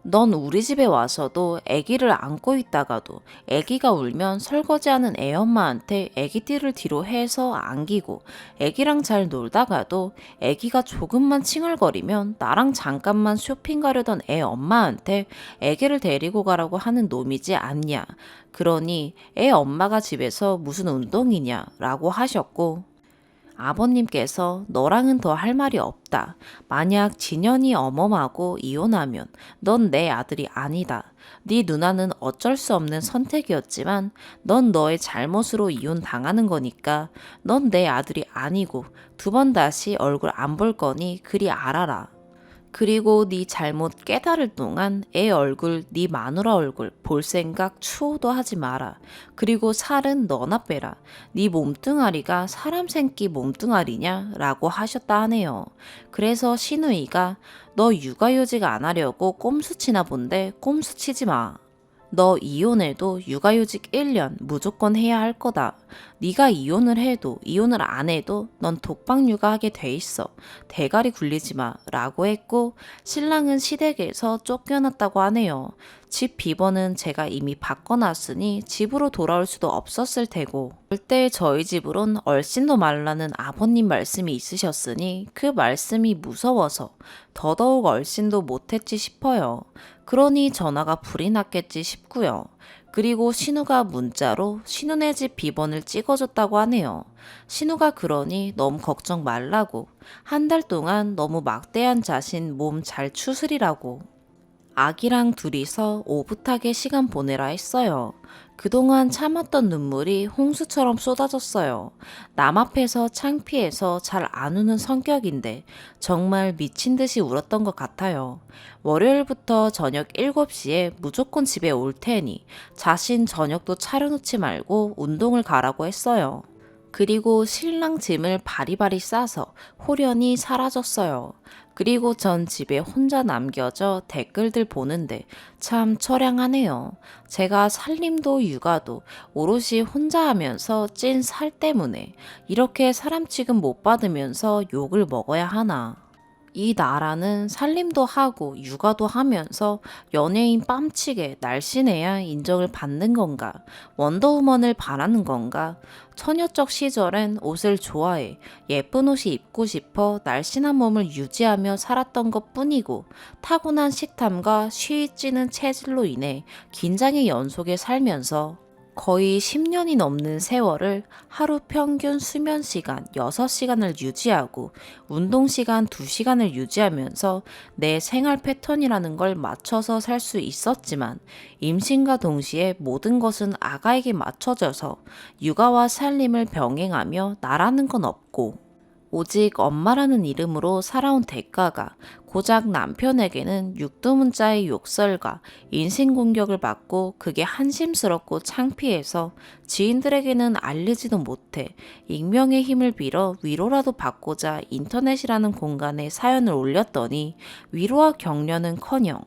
넌 우리 집에 와서도 아기를 안고 있다가도 아기가 울면 설거지하는 애엄마한테 아기띠를 뒤로 해서 안기고 아기랑 잘 놀다가도 아기가 조금만 칭얼거리면 나랑 잠깐만 쇼핑 가려던 애엄마한테 아기를 데리고 가라고 하는 놈이지 않냐. 그러니 애엄마가 집에서 무슨 운동이냐 라고 하셨고 아버님께서 너랑은 더 할 말이 없다. 만약 진현이 어멈하고 이혼하면 넌 내 아들이 아니다. 네 누나는 어쩔 수 없는 선택이었지만 넌 너의 잘못으로 이혼 당하는 거니까 넌 내 아들이 아니고 2번 다시 얼굴 안 볼 거니 그리 알아라. 그리고 네 잘못 깨달을 동안 애 얼굴, 네 마누라 얼굴 볼 생각 추호도 하지 마라. 그리고 살은 너나 빼라. 네 몸뚱아리가 사람 생기 몸뚱아리냐? 라고 하셨다 하네요. 그래서 신우이가 너 육아휴직 안 하려고 꼼수 치나 본데 꼼수 치지 마. 너 이혼해도 육아휴직 1년 무조건 해야 할 거다. 네가 이혼을 해도 이혼을 안 해도 넌 독박 육아하게 돼 있어. 대가리 굴리지 마 라고 했고 신랑은 시댁에서 쫓겨났다고 하네요. 집 비번은 제가 이미 바꿔놨으니 집으로 돌아올 수도 없었을 테고 그때 저희 집으론 얼씬도 말라는 아버님 말씀이 있으셨으니 그 말씀이 무서워서 더더욱 얼씬도 못했지 싶어요. 그러니 전화가 불이 났겠지 싶고요. 그리고 신우가 문자로 신우네 집 비번을 찍어줬다고 하네요. 신우가 그러니 너무 걱정 말라고 한 달 동안 너무 막대한 자신 몸 잘 추스리라고 아기랑 둘이서 오붓하게 시간 보내라 했어요. 그동안 참았던 눈물이 홍수처럼 쏟아졌어요. 남 앞에서 창피해서 잘 안 우는 성격인데 정말 미친 듯이 울었던 것 같아요. 월요일부터 저녁 7시에 무조건 집에 올 테니 자신 저녁도 차려놓지 말고 운동을 가라고 했어요. 그리고 신랑 짐을 바리바리 싸서 홀연히 사라졌어요. 그리고 전 집에 혼자 남겨져 댓글들 보는데 참 처량하네요. 제가 살림도 육아도 오롯이 혼자 하면서 찐 살 때문에 이렇게 사람 취급 못 받으면서 욕을 먹어야 하나. 이 나라는 살림도 하고 육아도 하면서 연예인 뺨치게 날씬해야 인정을 받는 건가? 원더우먼을 바라는 건가? 처녀적 시절엔 옷을 좋아해 예쁜 옷이 입고 싶어 날씬한 몸을 유지하며 살았던 것 뿐이고 타고난 식탐과 쉬이 찌는 체질로 인해 긴장의 연속에 살면서 거의 10년이 넘는 세월을 하루 평균 수면 시간 6시간을 유지하고 운동 시간 2시간을 유지하면서 내 생활 패턴이라는 걸 맞춰서 살 수 있었지만 임신과 동시에 모든 것은 아가에게 맞춰져서 육아와 살림을 병행하며 나라는 건 없고 오직 엄마라는 이름으로 살아온 대가가 고작 남편에게는 육두문자의 욕설과 인신공격을 받고 그게 한심스럽고 창피해서 지인들에게는 알리지도 못해 익명의 힘을 빌어 위로라도 받고자 인터넷이라는 공간에 사연을 올렸더니 위로와 격려는커녕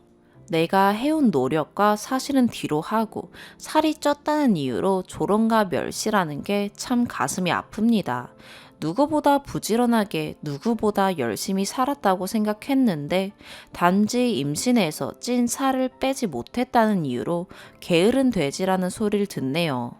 내가 해온 노력과 사실은 뒤로 하고 살이 쪘다는 이유로 조롱과 멸시라는 게 참 가슴이 아픕니다. 누구보다 부지런하게 누구보다 열심히 살았다고 생각했는데 단지 임신해서 찐 살을 빼지 못했다는 이유로 게으른 돼지라는 소리를 듣네요.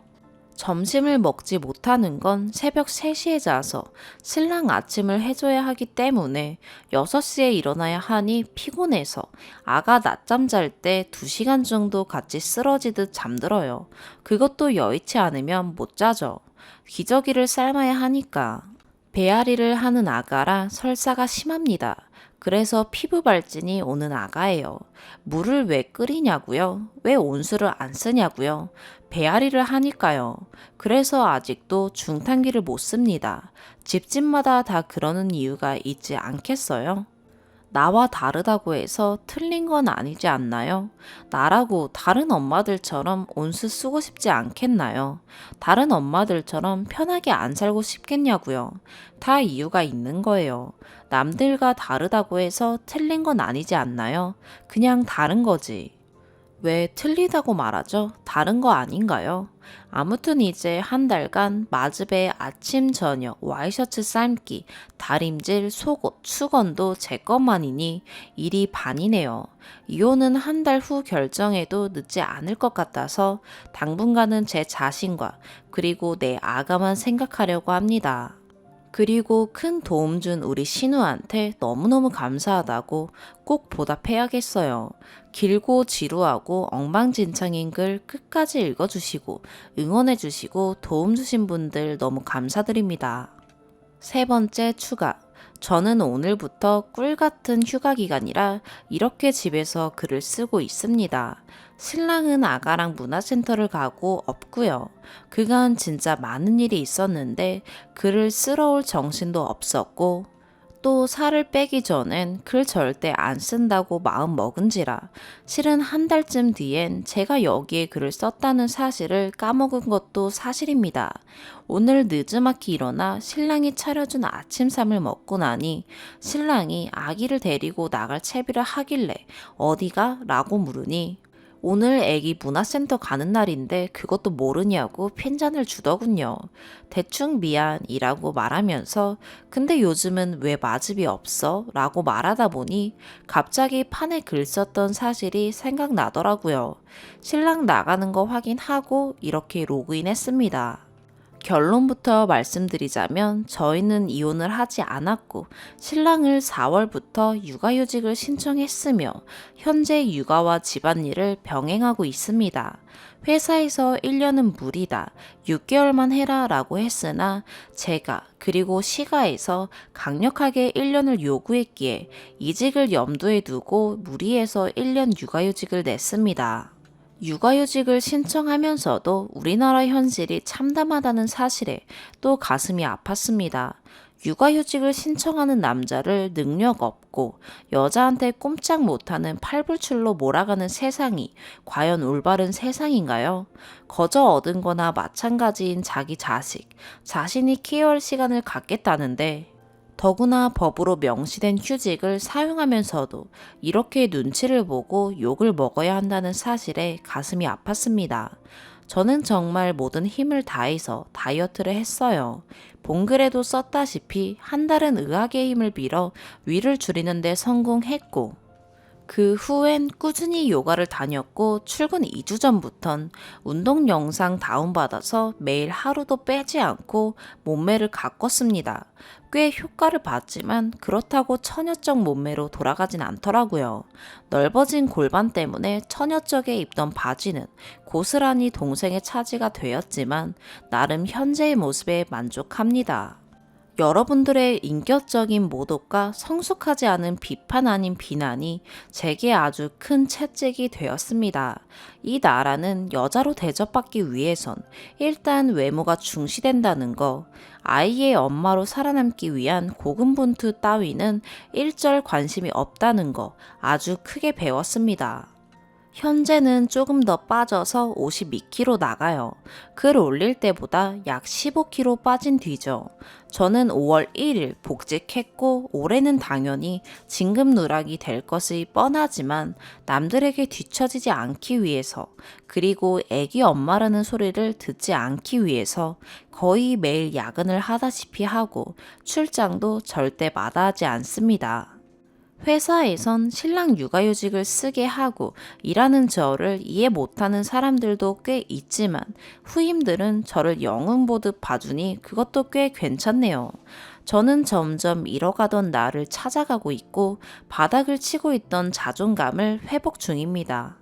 점심을 먹지 못하는 건 새벽 3시에 자서 신랑 아침을 해줘야 하기 때문에 6시에 일어나야 하니 피곤해서 아가 낮잠 잘 때 2시간 정도 같이 쓰러지듯 잠들어요. 그것도 여의치 않으면 못 자죠. 기저귀를 삶아야 하니까. 배앓이를 하는 아가라 설사가 심합니다. 그래서 피부 발진이 오는 아가예요. 물을 왜 끓이냐고요? 왜 온수를 안 쓰냐고요? 배앓이를 하니까요. 그래서 아직도 중탕기를 못 씁니다. 집집마다 다 그러는 이유가 있지 않겠어요? 나와 다르다고 해서 틀린 건 아니지 않나요? 나라고 다른 엄마들처럼 온수 쓰고 싶지 않겠나요? 다른 엄마들처럼 편하게 안 살고 싶겠냐고요? 다 이유가 있는 거예요. 남들과 다르다고 해서 틀린 건 아니지 않나요? 그냥 다른 거지. 왜 틀리다고 말하죠? 다른 거 아닌가요? 아무튼 이제 한 달간 마즈베 아침 저녁 와이셔츠 삶기, 다림질, 속옷, 수건도 제 것만이니 일이 반이네요. 이혼은 한 달 후 결정해도 늦지 않을 것 같아서 당분간은 제 자신과 그리고 내 아가만 생각하려고 합니다. 그리고 큰 도움 준 우리 신우한테 너무너무 감사하다고 꼭 보답해야겠어요. 길고 지루하고 엉망진창인 글 끝까지 읽어주시고 응원해주시고 도움 주신 분들 너무 감사드립니다. 세 번째 추가. 저는 오늘부터 꿀 같은 휴가 기간이라 이렇게 집에서 글을 쓰고 있습니다. 신랑은 아가랑 문화센터를 가고 없고요. 그간 진짜 많은 일이 있었는데 글을 쓰러 올 정신도 없었고 또 살을 빼기 전엔 글 절대 안 쓴다고 마음 먹은지라 실은 한 달쯤 뒤엔 제가 여기에 글을 썼다는 사실을 까먹은 것도 사실입니다. 오늘 늦지막히 일어나 신랑이 차려준 아침삼을 먹고 나니 신랑이 아기를 데리고 나갈 채비를 하길래 어디가? 라고 물으니 오늘 애기 문화센터 가는 날인데 그것도 모르냐고 핀잔을 주더군요. 대충 미안이라고 말하면서 근데 요즘은 왜 마즙이 없어? 라고 말하다 보니 갑자기 판에 글 썼던 사실이 생각나더라고요. 신랑 나가는 거 확인하고 이렇게 로그인했습니다. 결론부터 말씀드리자면 저희는 이혼을 하지 않았고 신랑을 4월부터 육아휴직을 신청했으며 현재 육아와 집안일을 병행하고 있습니다. 회사에서 1년은 무리다, 6개월만 해라 라고 했으나 제가 그리고 시가에서 강력하게 1년을 요구했기에 이직을 염두에 두고 무리해서 1년 육아휴직을 냈습니다. 육아휴직을 신청하면서도 우리나라 현실이 참담하다는 사실에 또 가슴이 아팠습니다. 육아휴직을 신청하는 남자를 능력 없고 여자한테 꼼짝 못하는 팔불출로 몰아가는 세상이 과연 올바른 세상인가요? 거저 얻은 거나 마찬가지인 자기 자식, 자신이 케어할 시간을 갖겠다는데 더구나 법으로 명시된 휴직을 사용하면서도 이렇게 눈치를 보고 욕을 먹어야 한다는 사실에 가슴이 아팠습니다. 저는 정말 모든 힘을 다해서 다이어트를 했어요. 본글에도 썼다시피 한 달은 의학의 힘을 빌어 위를 줄이는 데 성공했고, 그 후엔 꾸준히 요가를 다녔고 출근 2주 전부턴 운동 영상 다운받아서 매일 하루도 빼지 않고 몸매를 가꿨습니다. 꽤 효과를 봤지만 그렇다고 처녀적 몸매로 돌아가진 않더라고요. 넓어진 골반 때문에 처녀적에 입던 바지는 고스란히 동생의 차지가 되었지만 나름 현재의 모습에 만족합니다. 여러분들의 인격적인 모독과 성숙하지 않은 비판 아닌 비난이 제게 아주 큰 채찍이 되었습니다. 이 나라는 여자로 대접받기 위해선 일단 외모가 중시된다는 거, 아이의 엄마로 살아남기 위한 고군분투 따위는 일절 관심이 없다는 거 아주 크게 배웠습니다. 현재는 조금 더 빠져서 52kg 나가요. 글 올릴 때보다 약 15kg 빠진 뒤죠. 저는 5월 1일 복직했고 올해는 당연히 진급 누락이 될 것이 뻔하지만 남들에게 뒤처지지 않기 위해서 그리고 애기 엄마라는 소리를 듣지 않기 위해서 거의 매일 야근을 하다시피 하고 출장도 절대 마다하지 않습니다. 회사에선 신랑 육아휴직을 쓰게 하고 일하는 저를 이해 못하는 사람들도 꽤 있지만 후임들은 저를 영웅 보듯 봐주니 그것도 꽤 괜찮네요. 저는 점점 잃어가던 나를 찾아가고 있고 바닥을 치고 있던 자존감을 회복 중입니다.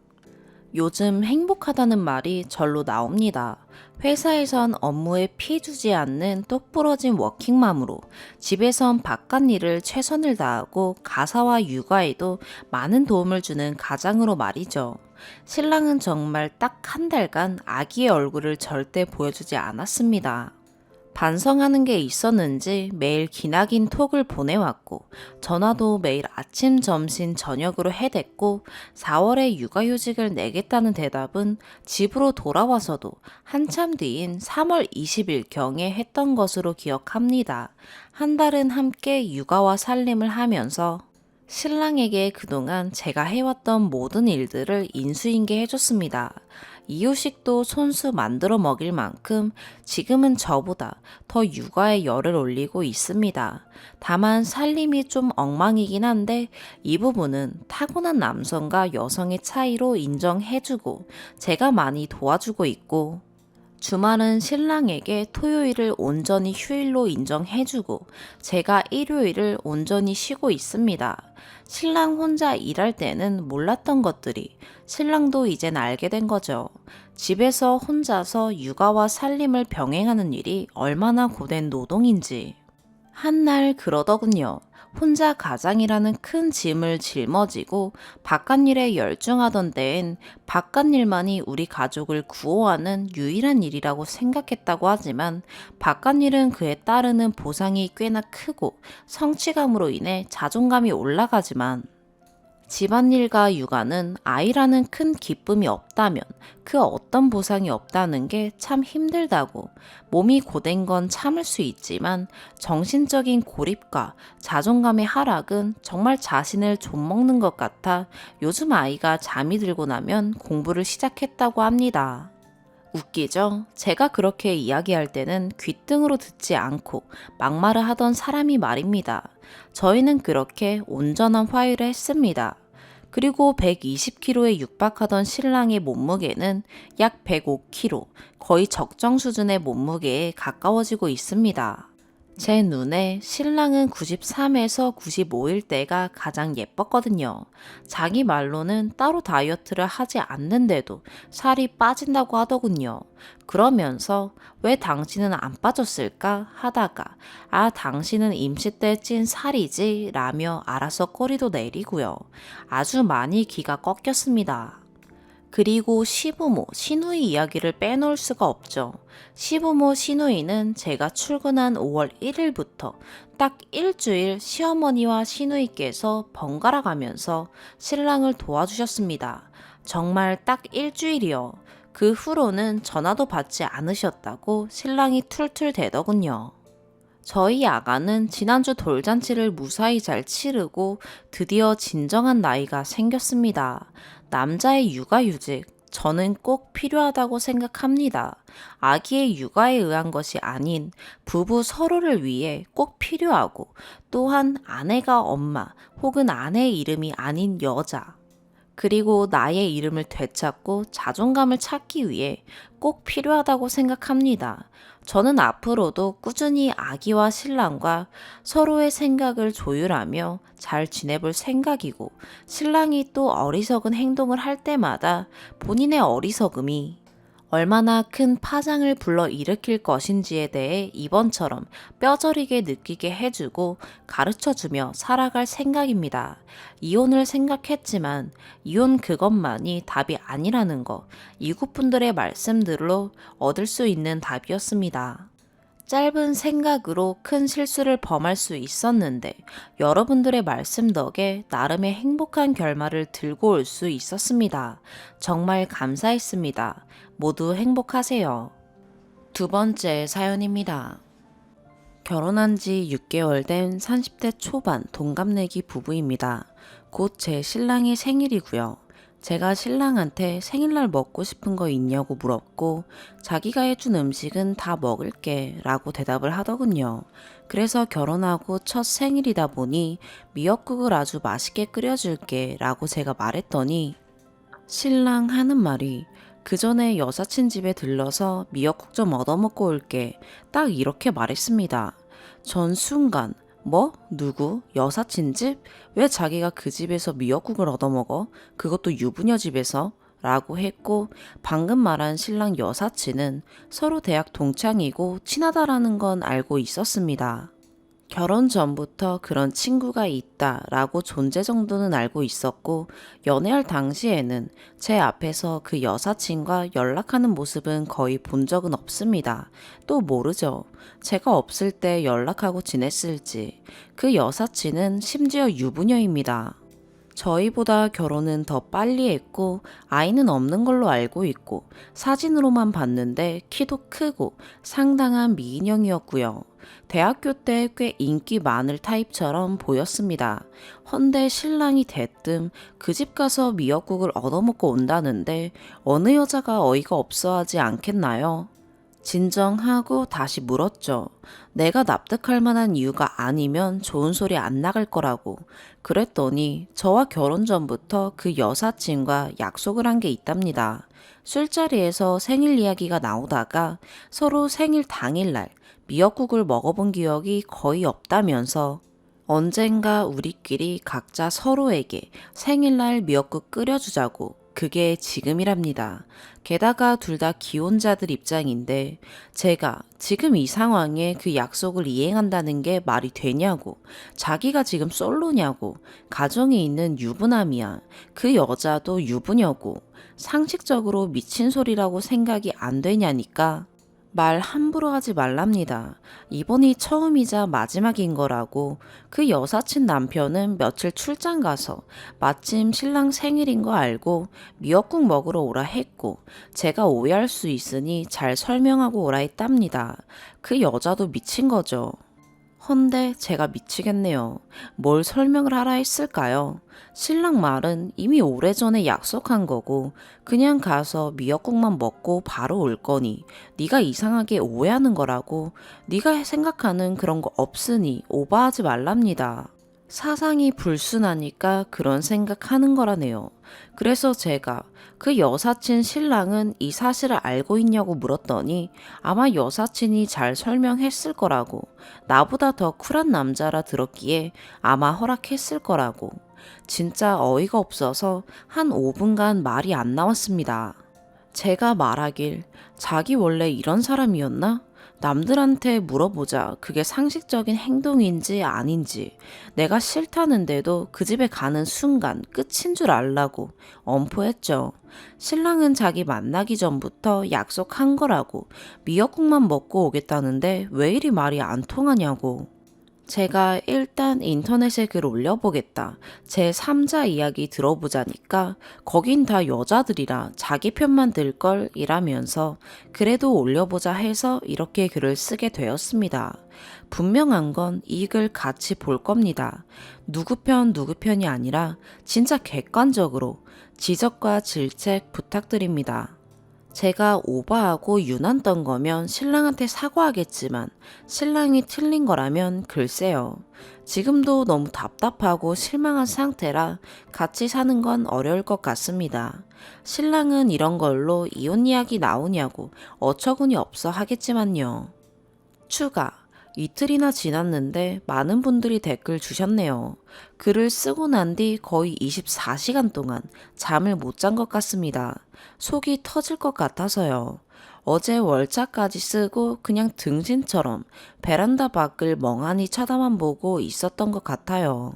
요즘 행복하다는 말이 절로 나옵니다. 회사에선 업무에 피해 주지 않는 똑부러진 워킹맘으로 집에선 바깥일을 최선을 다하고 가사와 육아에도 많은 도움을 주는 가장으로 말이죠. 신랑은 정말 딱 한 달간 아기의 얼굴을 절대 보여주지 않았습니다. 반성하는 게 있었는지 매일 기나긴 톡을 보내왔고 전화도 매일 아침, 점심, 저녁으로 해댔고 4월에 육아휴직을 내겠다는 대답은 집으로 돌아와서도 한참 뒤인 3월 20일경에 했던 것으로 기억합니다. 한 달은 함께 육아와 살림을 하면서 신랑에게 그동안 제가 해왔던 모든 일들을 인수인계 해줬습니다. 이유식도 손수 만들어 먹일 만큼 지금은 저보다 더 육아에 열을 올리고 있습니다. 다만 살림이 좀 엉망이긴 한데 이 부분은 타고난 남성과 여성의 차이로 인정해주고 제가 많이 도와주고 있고 주말은 신랑에게 토요일을 온전히 휴일로 인정해주고 제가 일요일을 온전히 쉬고 있습니다. 신랑 혼자 일할 때는 몰랐던 것들이 신랑도 이젠 알게 된 거죠. 집에서 혼자서 육아와 살림을 병행하는 일이 얼마나 고된 노동인지. 한날 그러더군요. 혼자 가장이라는 큰 짐을 짊어지고 바깥일에 열중하던 때엔 바깥일만이 우리 가족을 구호하는 유일한 일이라고 생각했다고 하지만 바깥일은 그에 따르는 보상이 꽤나 크고 성취감으로 인해 자존감이 올라가지만 집안일과 육아는 아이라는 큰 기쁨이 없다면 그 어떤 보상이 없다는 게 참 힘들다고 몸이 고된 건 참을 수 있지만 정신적인 고립과 자존감의 하락은 정말 자신을 좀먹는 것 같아 요즘 아이가 잠이 들고 나면 공부를 시작했다고 합니다. 웃기죠? 제가 그렇게 이야기할 때는 귓등으로 듣지 않고 막말을 하던 사람이 말입니다. 저희는 그렇게 온전한 화해를 했습니다. 그리고 120kg에 육박하던 신랑의 몸무게는 약 105kg, 거의 적정 수준의 몸무게에 가까워지고 있습니다. 제 눈에 신랑은 93에서 95일 때가 가장 예뻤거든요. 자기 말로는 따로 다이어트를 하지 않는데도 살이 빠진다고 하더군요. 그러면서 왜 당신은 안 빠졌을까 하다가 당신은 임시 때 찐 살이지 라며 알아서 꼬리도 내리고요. 아주 많이 기가 꺾였습니다. 그리고 시부모, 시누이 이야기를 빼놓을 수가 없죠. 시부모, 시누이는 제가 출근한 5월 1일부터 딱 일주일 시어머니와 시누이께서 번갈아 가면서 신랑을 도와주셨습니다. 정말 딱 일주일이요. 그 후로는 전화도 받지 않으셨다고 신랑이 툴툴대더군요. 저희 아가는 지난주 돌잔치를 무사히 잘 치르고 드디어 진정한 나이가 생겼습니다. 남자의 육아휴직, 저는 꼭 필요하다고 생각합니다. 아기의 육아에 의한 것이 아닌 부부 서로를 위해 꼭 필요하고 또한 아내가 엄마 혹은 아내의 이름이 아닌 여자. 그리고 나의 이름을 되찾고 자존감을 찾기 위해 꼭 필요하다고 생각합니다. 저는 앞으로도 꾸준히 아기와 신랑과 서로의 생각을 조율하며 잘 지내볼 생각이고, 신랑이 또 어리석은 행동을 할 때마다 본인의 어리석음이 얼마나 큰 파장을 불러일으킬 것인지에 대해 이번처럼 뼈저리게 느끼게 해주고 가르쳐주며 살아갈 생각입니다. 이혼을 생각했지만 이혼 그것만이 답이 아니라는 거, 이웃분들의 말씀들로 얻을 수 있는 답이었습니다. 짧은 생각으로 큰 실수를 범할 수 있었는데 여러분들의 말씀 덕에 나름의 행복한 결말을 들고 올 수 있었습니다. 정말 감사했습니다. 모두 행복하세요. 두 번째 사연입니다. 결혼한 지 6개월 된 30대 초반 동갑내기 부부입니다. 곧 제 신랑의 생일이고요. 제가 신랑한테 생일날 먹고 싶은 거 있냐고 물었고 자기가 해준 음식은 다 먹을게 라고 대답을 하더군요. 그래서 결혼하고 첫 생일이다 보니 미역국을 아주 맛있게 끓여줄게 라고 제가 말했더니 신랑 하는 말이 그 전에 여사친 집에 들러서 미역국 좀 얻어먹고 올게 딱 이렇게 말했습니다. 전 순간 뭐? 누구? 여사친 집? 왜 자기가 그 집에서 미역국을 얻어먹어? 그것도 유부녀 집에서? 라고 했고 방금 말한 신랑 여사친은 서로 대학 동창이고 친하다라는 건 알고 있었습니다. 결혼 전부터 그런 친구가 있다라고 존재 정도는 알고 있었고 연애할 당시에는 제 앞에서 그 여사친과 연락하는 모습은 거의 본 적은 없습니다. 또 모르죠. 제가 없을 때 연락하고 지냈을지. 그 여사친은 심지어 유부녀입니다. 저희보다 결혼은 더 빨리 했고 아이는 없는 걸로 알고 있고 사진으로만 봤는데 키도 크고 상당한 미인형이었고요. 대학교 때 꽤 인기 많을 타입처럼 보였습니다. 헌데 신랑이 대뜸 그 집 가서 미역국을 얻어먹고 온다는데 어느 여자가 어이가 없어 하지 않겠나요? 진정하고 다시 물었죠. 내가 납득할 만한 이유가 아니면 좋은 소리 안 나갈 거라고. 그랬더니 저와 결혼 전부터 그 여사친과 약속을 한 게 있답니다. 술자리에서 생일 이야기가 나오다가 서로 생일 당일날 미역국을 먹어본 기억이 거의 없다면서 언젠가 우리끼리 각자 서로에게 생일날 미역국 끓여주자고. 그게 지금이랍니다. 게다가 둘 다 기혼자들 입장인데 제가 지금 이 상황에 그 약속을 이행한다는 게 말이 되냐고, 자기가 지금 솔로냐고, 가정이 있는 유부남이야. 그 여자도 유부녀고 상식적으로 미친 소리라고 생각이 안 되냐니까 말 함부로 하지 말랍니다. 이번이 처음이자 마지막인 거라고. 그 여사친 남편은 며칠 출장 가서 마침 신랑 생일인 거 알고 미역국 먹으러 오라 했고 제가 오해할 수 있으니 잘 설명하고 오라 했답니다. 그 여자도 미친 거죠. 헌데 제가 미치겠네요. 뭘 설명을 하라 했을까요? 신랑 말은 이미 오래전에 약속한 거고 그냥 가서 미역국만 먹고 바로 올 거니 네가 이상하게 오해하는 거라고. 네가 생각하는 그런 거 없으니 오버하지 말랍니다. 사상이 불순하니까 그런 생각하는 거라네요. 그래서 제가 그 여사친 신랑은 이 사실을 알고 있냐고 물었더니 아마 여사친이 잘 설명했을 거라고. 나보다 더 쿨한 남자라 들었기에 아마 허락했을 거라고. 진짜 어이가 없어서 한 5분간 말이 안 나왔습니다. 제가 말하길 자기 원래 이런 사람이었나? 남들한테 물어보자. 그게 상식적인 행동인지 아닌지. 내가 싫다는데도 그 집에 가는 순간 끝인 줄 알라고 엄포했죠. 신랑은 자기 만나기 전부터 약속한 거라고 미역국만 먹고 오겠다는데 왜 이리 말이 안 통하냐고. 제가 일단 인터넷에 글 올려보겠다. 제 3자 이야기 들어보자니까 거긴 다 여자들이라 자기 편만 들걸 이라면서 그래도 올려보자 해서 이렇게 글을 쓰게 되었습니다. 분명한 건 이 글 같이 볼 겁니다. 누구 편 누구 편이 아니라 진짜 객관적으로 지적과 질책 부탁드립니다. 제가 오버하고 유난 떤 거면 신랑한테 사과하겠지만 신랑이 틀린 거라면 글쎄요. 지금도 너무 답답하고 실망한 상태라 같이 사는 건 어려울 것 같습니다. 신랑은 이런 걸로 이혼 이야기 나오냐고 어처구니 없어 하겠지만요. 추가. 이틀이나 지났는데 많은 분들이 댓글 주셨네요. 글을 쓰고 난 뒤 거의 24시간 동안 잠을 못 잔 것 같습니다. 속이 터질 것 같아서요. 어제 월차까지 쓰고 그냥 등신처럼 베란다 밖을 멍하니 쳐다만 보고 있었던 것 같아요.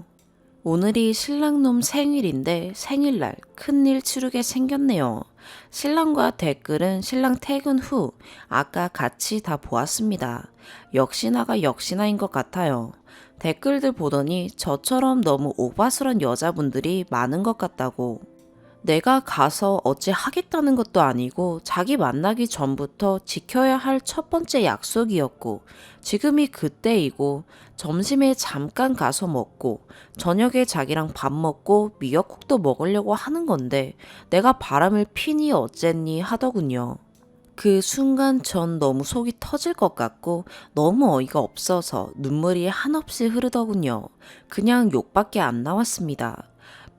오늘이 신랑놈 생일인데 생일날 큰일 치르게 생겼네요. 신랑과 댓글은 신랑 퇴근 후 아까 같이 다 보았습니다. 역시나가 역시나인 것 같아요. 댓글들 보더니 저처럼 너무 오바스런 여자분들이 많은 것 같다고. 내가 가서 어찌 하겠다는 것도 아니고 자기 만나기 전부터 지켜야 할 첫 번째 약속이었고 지금이 그때이고 점심에 잠깐 가서 먹고 저녁에 자기랑 밥 먹고 미역국도 먹으려고 하는 건데 내가 바람을 피니 어쨌니 하더군요. 그 순간 전 너무 속이 터질 것 같고 너무 어이가 없어서 눈물이 한없이 흐르더군요. 그냥 욕밖에 안 나왔습니다.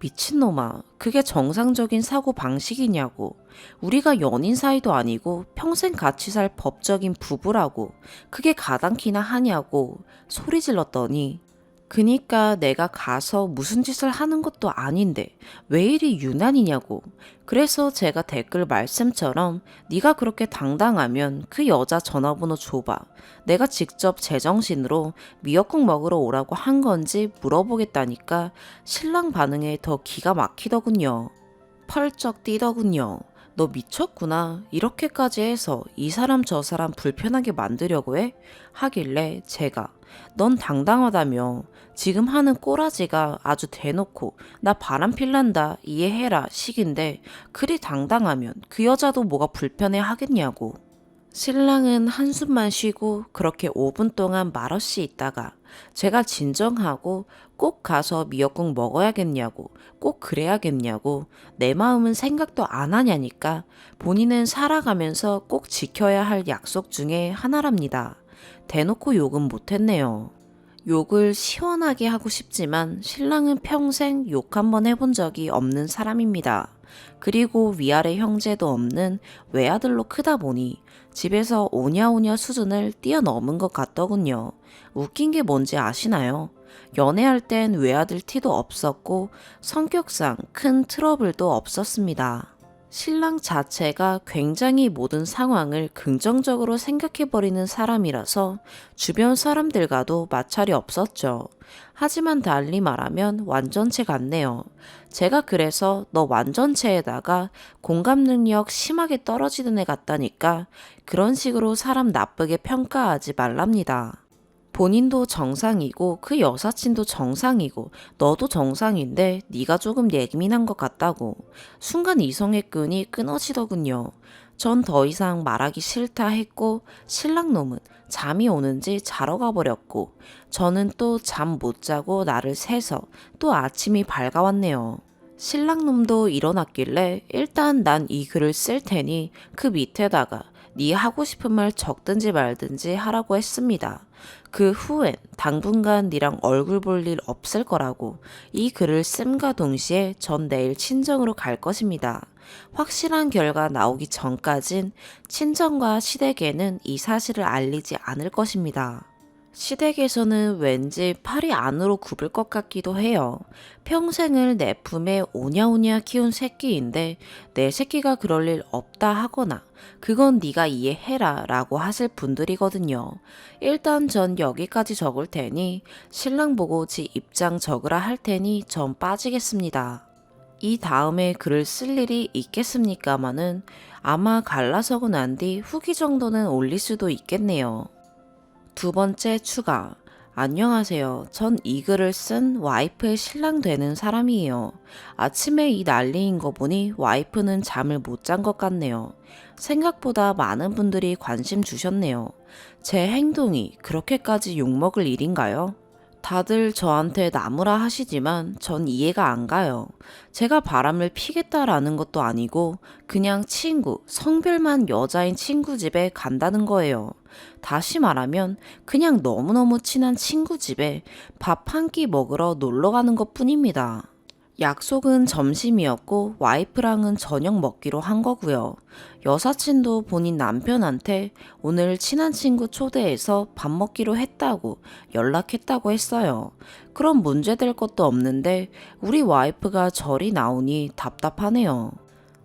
미친놈아, 그게 정상적인 사고 방식이냐고. 우리가 연인 사이도 아니고 평생 같이 살 법적인 부부라고. 그게 가당키나 하냐고 소리 질렀더니 그니까 내가 가서 무슨 짓을 하는 것도 아닌데 왜 이리 유난이냐고. 그래서 제가 댓글 말씀처럼 네가 그렇게 당당하면 그 여자 전화번호 줘봐. 내가 직접 제정신으로 미역국 먹으러 오라고 한 건지 물어보겠다니까 신랑 반응에 더 기가 막히더군요. 펄쩍 뛰더군요. 너 미쳤구나. 이렇게까지 해서 이 사람 저 사람 불편하게 만들려고 해? 하길래 제가 넌 당당하다며 지금 하는 꼬라지가 아주 대놓고 나 바람 필란다 이해해라 식인데 그리 당당하면 그 여자도 뭐가 불편해 하겠냐고. 신랑은 한숨만 쉬고 그렇게 5분 동안 말없이 있다가 제가 진정하고 꼭 가서 미역국 먹어야겠냐고 꼭 그래야겠냐고 내 마음은 생각도 안 하냐니까 본인은 살아가면서 꼭 지켜야 할 약속 중에 하나랍니다. 대놓고 욕은 못했네요. 욕을 시원하게 하고 싶지만 신랑은 평생 욕 한번 해본 적이 없는 사람입니다. 그리고 위아래 형제도 없는 외아들로 크다 보니 집에서 오냐오냐 수준을 뛰어넘은 것 같더군요. 웃긴 게 뭔지 아시나요? 연애할 땐 외아들 티도 없었고 성격상 큰 트러블도 없었습니다. 신랑 자체가 굉장히 모든 상황을 긍정적으로 생각해버리는 사람이라서 주변 사람들과도 마찰이 없었죠. 하지만 달리 말하면 완전체 같네요. 제가 그래서 너 완전체에다가 공감 능력 심하게 떨어지는 애 같다니까 그런 식으로 사람 나쁘게 평가하지 말랍니다. 본인도 정상이고 그 여사친도 정상이고 너도 정상인데 네가 조금 예민한 것 같다고. 순간 이성의 끈이 끊어지더군요. 전 더 이상 말하기 싫다 했고 신랑놈은 잠이 오는지 자러 가버렸고 저는 또 잠 못 자고 나를 새서 또 아침이 밝아왔네요. 신랑놈도 일어났길래 일단 난 이 글을 쓸 테니 그 밑에다가 네 하고 싶은 말 적든지 말든지 하라고 했습니다. 그 후엔 당분간 니랑 얼굴 볼 일 없을 거라고 이 글을 씀과 동시에 전 내일 친정으로 갈 것입니다. 확실한 결과 나오기 전까진 친정과 시댁에는 이 사실을 알리지 않을 것입니다. 시댁에서는 왠지 팔이 안으로 굽을 것 같기도 해요. 평생을 내 품에 오냐오냐 키운 새끼인데 내 새끼가 그럴 일 없다 하거나 그건 네가 이해해라 라고 하실 분들이거든요. 일단 전 여기까지 적을 테니 신랑 보고 지 입장 적으라 할 테니 전 빠지겠습니다. 이 다음에 글을 쓸 일이 있겠습니까마는 아마 갈라서고 난 뒤 후기 정도는 올릴 수도 있겠네요. 두 번째 추가. 안녕하세요. 전 이 글을 쓴 와이프의 신랑 되는 사람이에요. 아침에 이 난리인 거 보니 와이프는 잠을 못 잔 것 같네요. 생각보다 많은 분들이 관심 주셨네요. 제 행동이 그렇게까지 욕먹을 일인가요? 다들 저한테 나무라 하시지만 전 이해가 안 가요. 제가 바람을 피겠다라는 것도 아니고 그냥 친구, 성별만 여자인 친구 집에 간다는 거예요. 다시 말하면 그냥 너무너무 친한 친구 집에 밥 한 끼 먹으러 놀러 가는 것 뿐입니다. 약속은 점심이었고 와이프랑은 저녁 먹기로 한 거고요. 여사친도 본인 남편한테 오늘 친한 친구 초대해서 밥 먹기로 했다고 연락했다고 했어요. 그럼 문제될 것도 없는데 우리 와이프가 저리 나오니 답답하네요.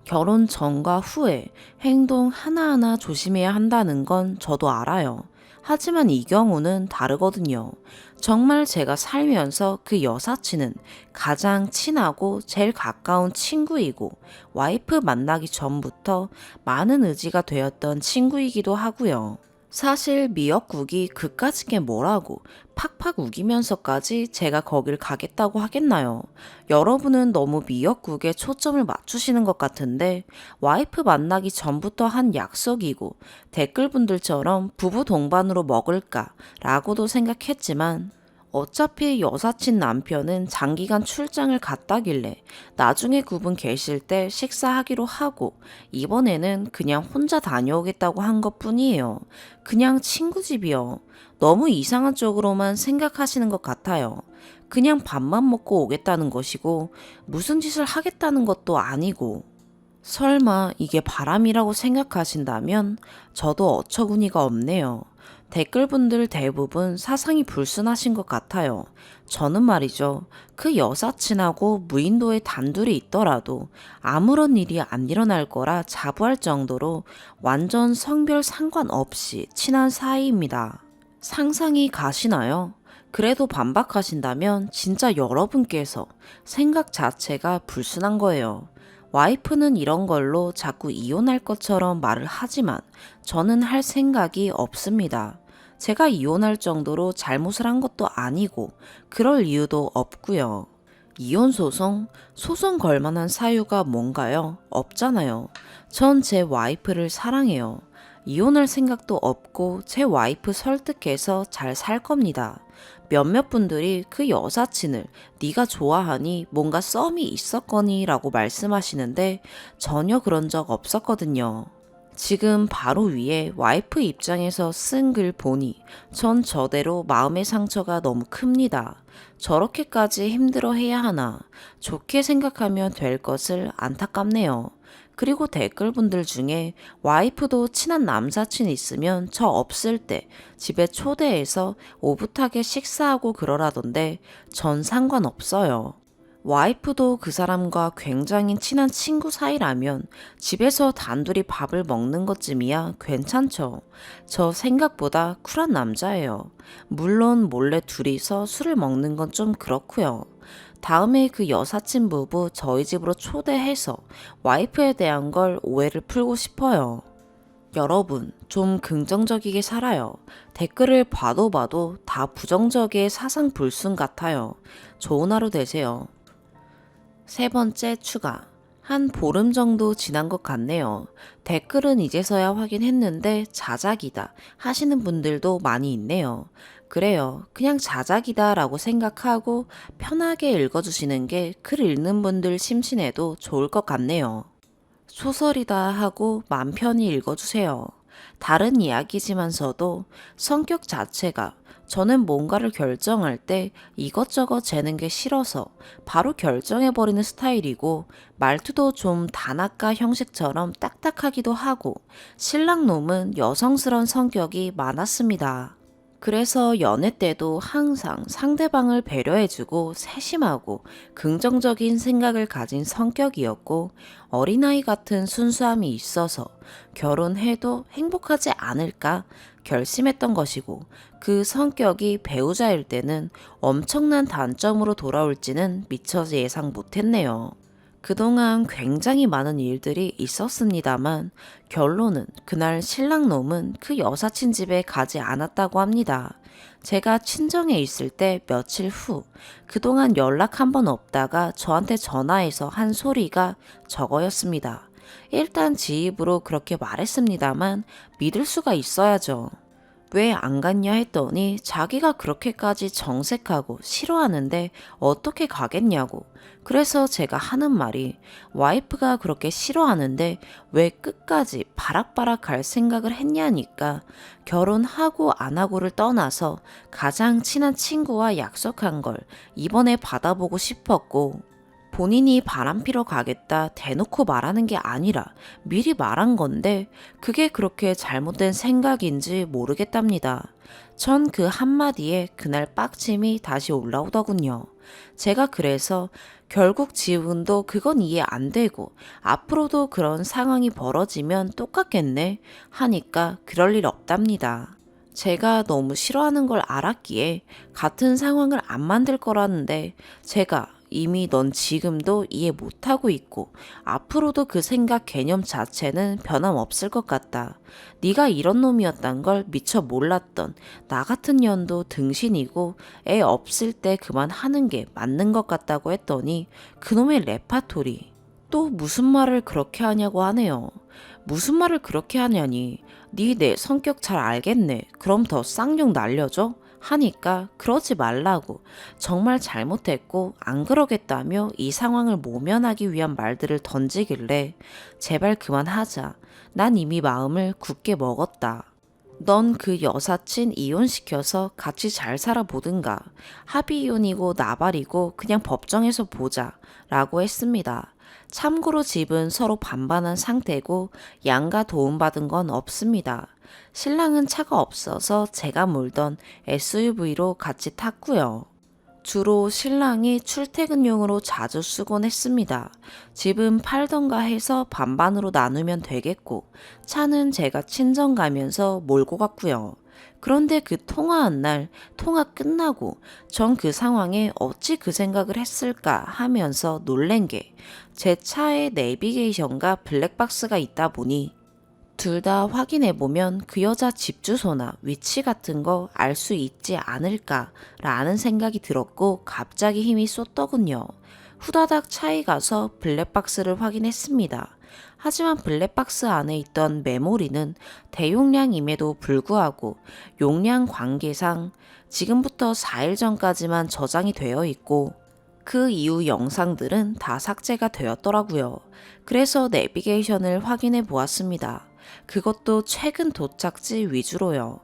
결혼 전과 후에 행동 하나하나 조심해야 한다는 건 저도 알아요. 하지만 이 경우는 다르거든요. 정말 제가 살면서 그 여사친은 가장 친하고 제일 가까운 친구이고 와이프 만나기 전부터 많은 의지가 되었던 친구이기도 하고요. 사실 미역국이 그까짓 게 뭐라고 팍팍 우기면서까지 제가 거길 가겠다고 하겠나요? 여러분은 너무 미역국에 초점을 맞추시는 것 같은데 와이프 만나기 전부터 한 약속이고 댓글분들처럼 부부 동반으로 먹을까 라고도 생각했지만 어차피 여사친 남편은 장기간 출장을 갔다길래 나중에 그분 계실 때 식사하기로 하고 이번에는 그냥 혼자 다녀오겠다고 한 것뿐이에요. 그냥 친구 집이요. 너무 이상한 쪽으로만 생각하시는 것 같아요. 그냥 밥만 먹고 오겠다는 것이고 무슨 짓을 하겠다는 것도 아니고 설마 이게 바람이라고 생각하신다면 저도 어처구니가 없네요. 댓글분들 대부분 사상이 불순하신 것 같아요. 저는 말이죠. 그 여사친하고 무인도에 단둘이 있더라도 아무런 일이 안 일어날 거라 자부할 정도로 완전 성별 상관없이 친한 사이입니다. 상상이 가시나요? 그래도 반박하신다면 진짜 여러분께서 생각 자체가 불순한 거예요. 와이프는 이런 걸로 자꾸 이혼할 것처럼 말을 하지만 저는 할 생각이 없습니다. 제가 이혼할 정도로 잘못을 한 것도 아니고 그럴 이유도 없고요. 이혼 소송 걸 만한 사유가 뭔가요? 없잖아요. 전 제 와이프를 사랑해요. 이혼할 생각도 없고 제 와이프 설득해서 잘 살 겁니다. 몇몇 분들이 그 여사친을 네가 좋아하니 뭔가 썸이 있었거니 라고 말씀하시는데 전혀 그런 적 없었거든요. 지금 바로 위에 와이프 입장에서 쓴 글 보니 전 저대로 마음의 상처가 너무 큽니다. 저렇게까지 힘들어 해야 하나 좋게 생각하면 될 것을 안타깝네요. 그리고 댓글분들 중에 와이프도 친한 남사친 있으면 저 없을 때 집에 초대해서 오붓하게 식사하고 그러라던데 전 상관없어요. 와이프도 그 사람과 굉장히 친한 친구 사이라면 집에서 단둘이 밥을 먹는 것쯤이야 괜찮죠. 저 생각보다 쿨한 남자예요. 물론 몰래 둘이서 술을 먹는 건 좀 그렇고요. 다음에 그 여사친 부부 저희 집으로 초대해서 와이프에 대한 걸 오해를 풀고 싶어요. 여러분, 좀 긍정적이게 살아요. 댓글을 봐도 다 부정적의 사상 불순 같아요. 좋은 하루 되세요. 세 번째 추가. 한 보름 정도 지난 것 같네요. 댓글은 이제서야 확인했는데 자작이다 하시는 분들도 많이 있네요. 그래요. 그냥 자작이다 라고 생각하고 편하게 읽어주시는 게 글 읽는 분들 심신에도 좋을 것 같네요. 소설이다 하고 맘 편히 읽어주세요. 다른 이야기지만서도 성격 자체가 저는 뭔가를 결정할 때 이것저것 재는 게 싫어서 바로 결정해버리는 스타일이고 말투도 좀 단아까 형식처럼 딱딱하기도 하고 신랑놈은 여성스러운 성격이 많았습니다. 그래서 연애 때도 항상 상대방을 배려해주고 세심하고 긍정적인 생각을 가진 성격이었고 어린아이 같은 순수함이 있어서 결혼해도 행복하지 않을까 결심했던 것이고 그 성격이 배우자일 때는 엄청난 단점으로 돌아올지는 미처 예상 못했네요. 그동안 굉장히 많은 일들이 있었습니다만 결론은 그날 신랑놈은 그 여사친 집에 가지 않았다고 합니다. 제가 친정에 있을 때 며칠 후 그동안 연락 한 번 없다가 저한테 전화해서 한 소리가 저거였습니다. 일단 지 입으로 그렇게 말했습니다만 믿을 수가 있어야죠. 왜 안 갔냐 했더니 자기가 그렇게까지 정색하고 싫어하는데 어떻게 가겠냐고. 그래서 제가 하는 말이 와이프가 그렇게 싫어하는데 왜 끝까지 바락바락 갈 생각을 했냐니까 결혼하고 안 하고를 떠나서 가장 친한 친구와 약속한 걸 이번에 받아보고 싶었고 본인이 바람피러 가겠다 대놓고 말하는 게 아니라 미리 말한 건데 그게 그렇게 잘못된 생각인지 모르겠답니다. 전 그 한마디에 그날 빡침이 다시 올라오더군요. 제가 그래서 결국 지훈도 그건 이해 안 되고 앞으로도 그런 상황이 벌어지면 똑같겠네 하니까 그럴 일 없답니다. 제가 너무 싫어하는 걸 알았기에 같은 상황을 안 만들 거라는데 제가 이미 넌 지금도 이해 못하고 있고 앞으로도 그 생각 개념 자체는 변함없을 것 같다. 네가 이런 놈이었단 걸 미처 몰랐던 나 같은 년도 등신이고 애 없을 때 그만하는 게 맞는 것 같다고 했더니 그놈의 레파토리 또 무슨 말을 그렇게 하냐고 하네요. 무슨 말을 그렇게 하냐니 네 내 성격 잘 알겠네. 그럼 더 쌍욕 날려줘? 하니까 그러지 말라고 정말 잘못했고 안 그러겠다며 이 상황을 모면하기 위한 말들을 던지길래 제발 그만하자. 난 이미 마음을 굳게 먹었다. 넌 그 여사친 이혼시켜서 같이 잘 살아보든가. 합의 이혼이고 나발이고 그냥 법정에서 보자 라고 했습니다. 참고로 집은 서로 반반한 상태고 양가 도움받은 건 없습니다. 신랑은 차가 없어서 제가 몰던 SUV로 같이 탔고요. 주로 신랑이 출퇴근용으로 자주 쓰곤 했습니다. 집은 팔던가 해서 반반으로 나누면 되겠고 차는 제가 친정 가면서 몰고 갔고요. 그런데 그 통화한 날 통화 끝나고 전 그 상황에 어찌 그 생각을 했을까 하면서 놀란 게 제 차에 내비게이션과 블랙박스가 있다 보니 둘 다 확인해보면 그 여자 집 주소나 위치 같은 거 알 수 있지 않을까라는 생각이 들었고 갑자기 힘이 쏟더군요. 후다닥 차에 가서 블랙박스를 확인했습니다. 하지만 블랙박스 안에 있던 메모리는 대용량임에도 불구하고 용량 관계상 지금부터 4일 전까지만 저장이 되어 있고 그 이후 영상들은 다 삭제가 되었더라고요. 그래서 내비게이션을 확인해 보았습니다. 그것도 최근 도착지 위주로요.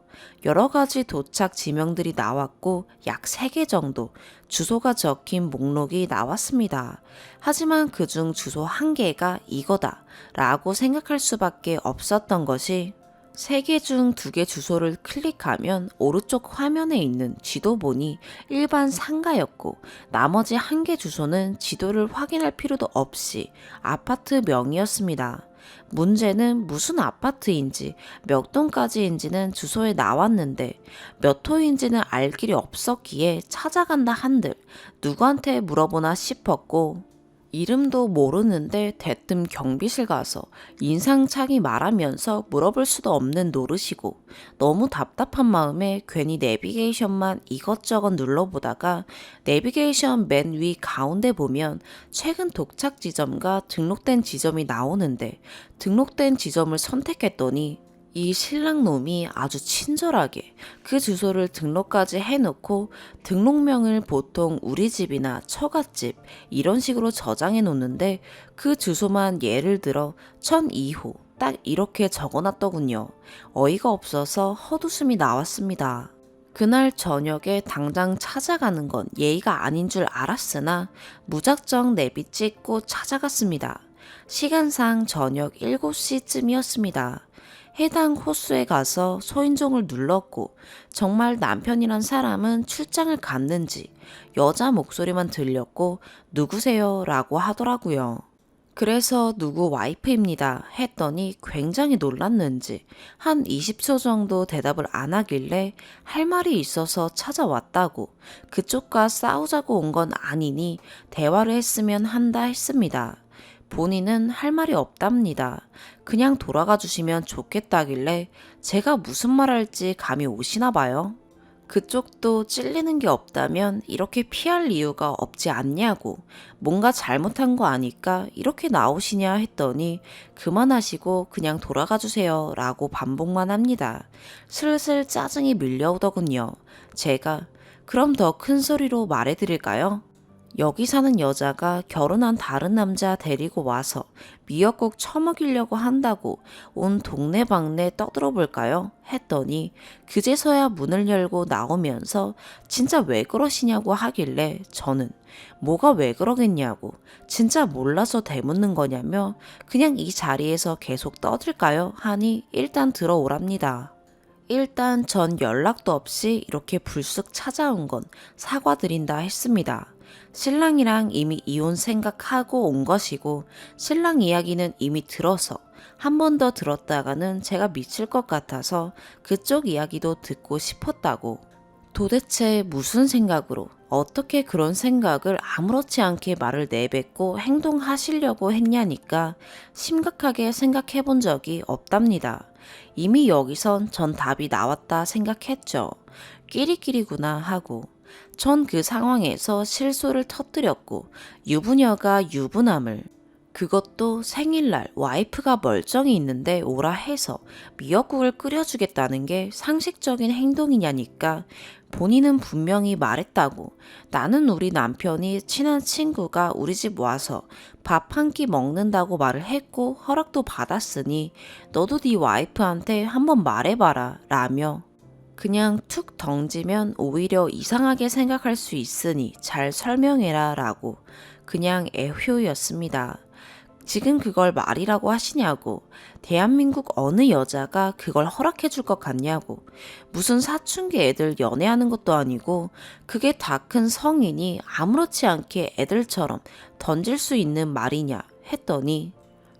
여러 가지 도착 지명들이 나왔고 약 3개 정도 주소가 적힌 목록이 나왔습니다. 하지만 그중 주소 1개가 이거다 라고 생각할 수밖에 없었던 것이 3개 중 2개 주소를 클릭하면 오른쪽 화면에 있는 지도본이 일반 상가였고 나머지 1개 주소는 지도를 확인할 필요도 없이 아파트 명이었습니다. 문제는 무슨 아파트인지 몇 동까지인지는 주소에 나왔는데 몇 호인지는 알 길이 없었기에 찾아간다 한들 누구한테 물어보나 싶었고 이름도 모르는데 대뜸 경비실 가서 인상착의 말하면서 물어볼 수도 없는 노릇이고 너무 답답한 마음에 괜히 내비게이션만 이것저것 눌러보다가 내비게이션 맨 위 가운데 보면 최근 도착 지점과 등록된 지점이 나오는데 등록된 지점을 선택했더니 이 신랑놈이 아주 친절하게 그 주소를 등록까지 해놓고 등록명을 보통 우리 집이나 처갓집 이런 식으로 저장해 놓는데 그 주소만 예를 들어 1002호 딱 이렇게 적어놨더군요. 어이가 없어서 헛웃음이 나왔습니다. 그날 저녁에 당장 찾아가는 건 예의가 아닌 줄 알았으나 무작정 내비 찍고 찾아갔습니다. 시간상 저녁 7시쯤이었습니다. 해당 호수에 가서 소인종을 눌렀고 정말 남편이란 사람은 출장을 갔는지 여자 목소리만 들렸고 누구세요? 라고 하더라고요. 그래서 누구 와이프입니다 했더니 굉장히 놀랐는지 한 20초 정도 대답을 안 하길래 할 말이 있어서 찾아왔다고 그쪽과 싸우자고 온 건 아니니 대화를 했으면 한다 했습니다. 본인은 할 말이 없답니다. 그냥 돌아가 주시면 좋겠다길래 제가 무슨 말 할지 감이 오시나 봐요. 그쪽도 찔리는 게 없다면 이렇게 피할 이유가 없지 않냐고 뭔가 잘못한 거 아니까 이렇게 나오시냐 했더니 그만하시고 그냥 돌아가 주세요 라고 반복만 합니다. 슬슬 짜증이 밀려오더군요. 제가 그럼 더 큰 소리로 말해드릴까요? 여기 사는 여자가 결혼한 다른 남자 데리고 와서 미역국 처먹이려고 한다고 온 동네방네 떠들어 볼까요? 했더니 그제서야 문을 열고 나오면서 진짜 왜 그러시냐고 하길래 저는 뭐가 왜 그러겠냐고 진짜 몰라서 되묻는 거냐며 그냥 이 자리에서 계속 떠들까요? 하니 일단 들어오랍니다. 일단 전 연락도 없이 이렇게 불쑥 찾아온 건 사과드린다 했습니다. 신랑이랑 이미 이혼 생각하고 온 것이고 신랑 이야기는 이미 들어서 한 번 더 들었다가는 제가 미칠 것 같아서 그쪽 이야기도 듣고 싶었다고. 도대체 무슨 생각으로 어떻게 그런 생각을 아무렇지 않게 말을 내뱉고 행동하시려고 했냐니까 심각하게 생각해 본 적이 없답니다. 이미 여기선 전 답이 나왔다 생각했죠. 끼리끼리구나 하고. 전 그 상황에서 실수를 터뜨렸고 유부녀가 유부남을 그것도 생일날 와이프가 멀쩡히 있는데 오라 해서 미역국을 끓여주겠다는 게 상식적인 행동이냐니까 본인은 분명히 말했다고 나는 우리 남편이 친한 친구가 우리 집 와서 밥 한 끼 먹는다고 말을 했고 허락도 받았으니 너도 네 와이프한테 한번 말해봐라 라며 그냥 툭 던지면 오히려 이상하게 생각할 수 있으니 잘 설명해라 라고 그냥 애효였습니다. 지금 그걸 말이라고 하시냐고 대한민국 어느 여자가 그걸 허락해 줄 것 같냐고 무슨 사춘기 애들 연애하는 것도 아니고 그게 다 큰 성인이 아무렇지 않게 애들처럼 던질 수 있는 말이냐 했더니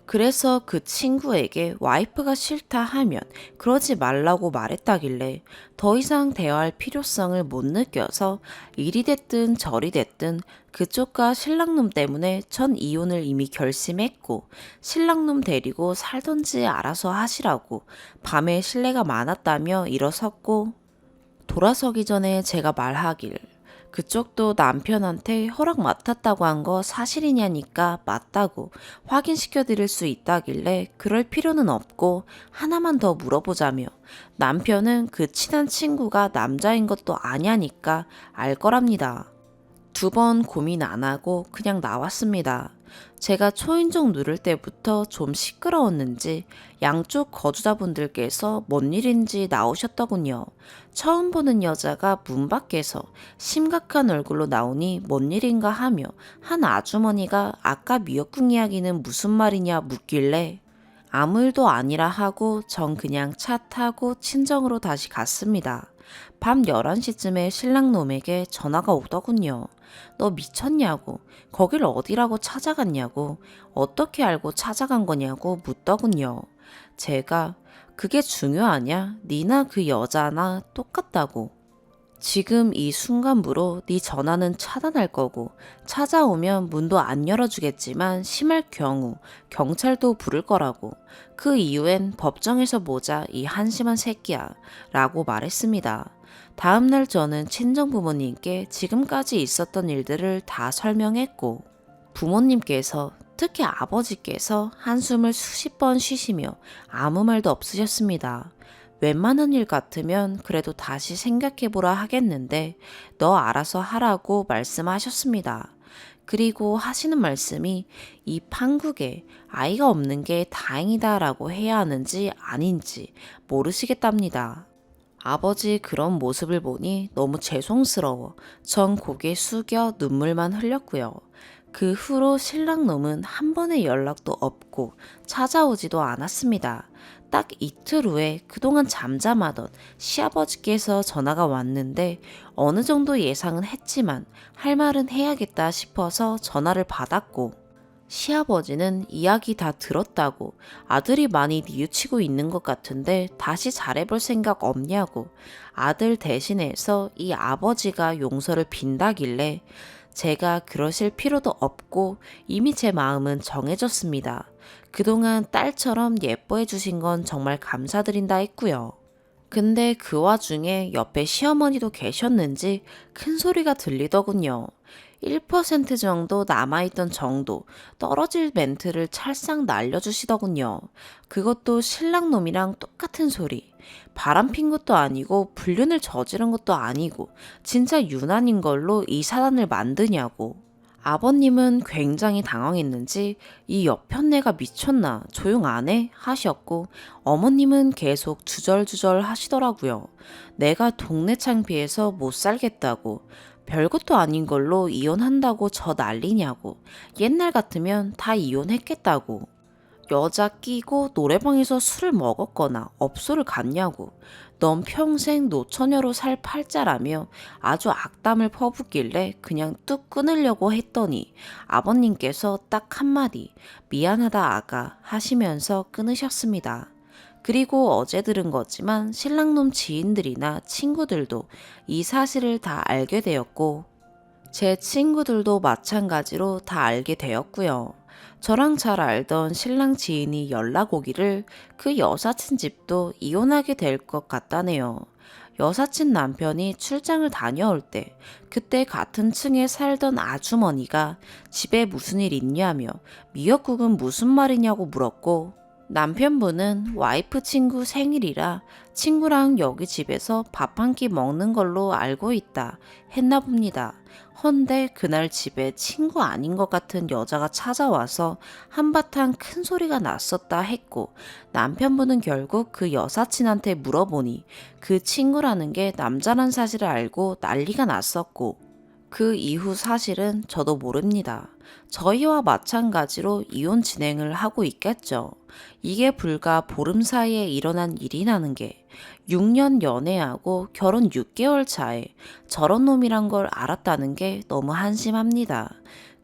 그래서 그 친구에게 와이프가 싫다 하면 그러지 말라고 말했다길래 더 이상 대화할 필요성을 못 느껴서 이리 됐든 저리 됐든 그쪽과 신랑놈 때문에 전 이혼을 이미 결심했고 신랑놈 데리고 살던지 알아서 하시라고 밤에 실례가 많았다며 일어섰고 돌아서기 전에 제가 말하길 그쪽도 남편한테 허락 맡았다고 한 거 사실이냐니까 맞다고 확인시켜 드릴 수 있다길래 그럴 필요는 없고 하나만 더 물어보자며 남편은 그 친한 친구가 남자인 것도 아냐니까 알 거랍니다. 2번 고민 안 하고 그냥 나왔습니다. 제가 초인종 누를 때부터 좀 시끄러웠는지 양쪽 거주자분들께서 뭔 일인지 나오셨더군요. 처음 보는 여자가 문 밖에서 심각한 얼굴로 나오니 뭔 일인가 하며 한 아주머니가 아까 미역국 이야기는 무슨 말이냐 묻길래 아무 일도 아니라 하고 전 그냥 차 타고 친정으로 다시 갔습니다. 밤 11시쯤에 신랑놈에게 전화가 오더군요. 너 미쳤냐고, 거길 어디라고 찾아갔냐고, 어떻게 알고 찾아간 거냐고 묻더군요. 제가 그게 중요하냐? 니나 그 여자나 똑같다고. 지금 이 순간부로 네 전화는 차단할 거고 찾아오면 문도 안 열어주겠지만 심할 경우 경찰도 부를 거라고. 그 이후엔 법정에서 보자 이 한심한 새끼야 라고 말했습니다. 다음날 저는 친정부모님께 지금까지 있었던 일들을 다 설명했고 부모님께서 특히 아버지께서 한숨을 수십 번 쉬시며 아무 말도 없으셨습니다. 웬만한 일 같으면 그래도 다시 생각해보라 하겠는데 너 알아서 하라고 말씀하셨습니다. 그리고 하시는 말씀이 이 판국에 아이가 없는 게 다행이다라고 해야 하는지 아닌지 모르시겠답니다. 아버지 그런 모습을 보니 너무 죄송스러워 전 고개 숙여 눈물만 흘렸고요. 그 후로 신랑놈은 한 번의 연락도 없고 찾아오지도 않았습니다. 딱 이틀 후에 그동안 잠잠하던 시아버지께서 전화가 왔는데 어느 정도 예상은 했지만 할 말은 해야겠다 싶어서 전화를 받았고, 시아버지는 이야기 다 들었다고, 아들이 많이 뉘우치고 있는 것 같은데 다시 잘해볼 생각 없냐고 아들 대신해서 이 아버지가 용서를 빈다길래 제가 그러실 필요도 없고 이미 제 마음은 정해졌습니다. 그동안 딸처럼 예뻐해 주신 건 정말 감사드린다 했고요. 근데 그 와중에 옆에 시어머니도 계셨는지 큰 소리가 들리더군요. 1% 정도 남아있던 정도 떨어질 멘트를 찰싹 날려주시더군요. 그것도 신랑놈이랑 똑같은 소리. 바람핀 것도 아니고 불륜을 저지른 것도 아니고 진짜 유난인 걸로 이 사단을 만드냐고. 아버님은 굉장히 당황했는지 이 옆편네가 미쳤나 조용 안 해? 하셨고, 어머님은 계속 주절주절 하시더라고요. 내가 동네 창피해서 못 살겠다고, 별것도 아닌 걸로 이혼한다고 저 난리냐고, 옛날 같으면 다 이혼했겠다고, 여자 끼고 노래방에서 술을 먹었거나 업소를 갔냐고, 넌 평생 노처녀로 살 팔자라며 아주 악담을 퍼붓길래 그냥 뚝 끊으려고 했더니 아버님께서 딱 한마디 미안하다 아가 하시면서 끊으셨습니다. 그리고 어제 들은 거지만 신랑놈 지인들이나 친구들도 이 사실을 다 알게 되었고, 제 친구들도 마찬가지로 다 알게 되었고요. 저랑 잘 알던 신랑 지인이 연락 오기를 그 여사친 집도 이혼하게 될 것 같다네요. 여사친 남편이 출장을 다녀올 때 그때 같은 층에 살던 아주머니가 집에 무슨 일 있냐며 미역국은 무슨 말이냐고 물었고, 남편분은 와이프 친구 생일이라 친구랑 여기 집에서 밥 한 끼 먹는 걸로 알고 있다 했나 봅니다. 헌데 그날 집에 친구 아닌 것 같은 여자가 찾아와서 한바탕 큰 소리가 났었다 했고, 남편분은 결국 그 여사친한테 물어보니 그 친구라는 게 남자란 사실을 알고 난리가 났었고, 그 이후 사실은 저도 모릅니다. 저희와 마찬가지로 이혼 진행을 하고 있겠죠. 이게 불과 보름 사이에 일어난 일이라는 게 6년 연애하고 결혼 6개월 차에 저런 놈이란 걸 알았다는 게 너무 한심합니다.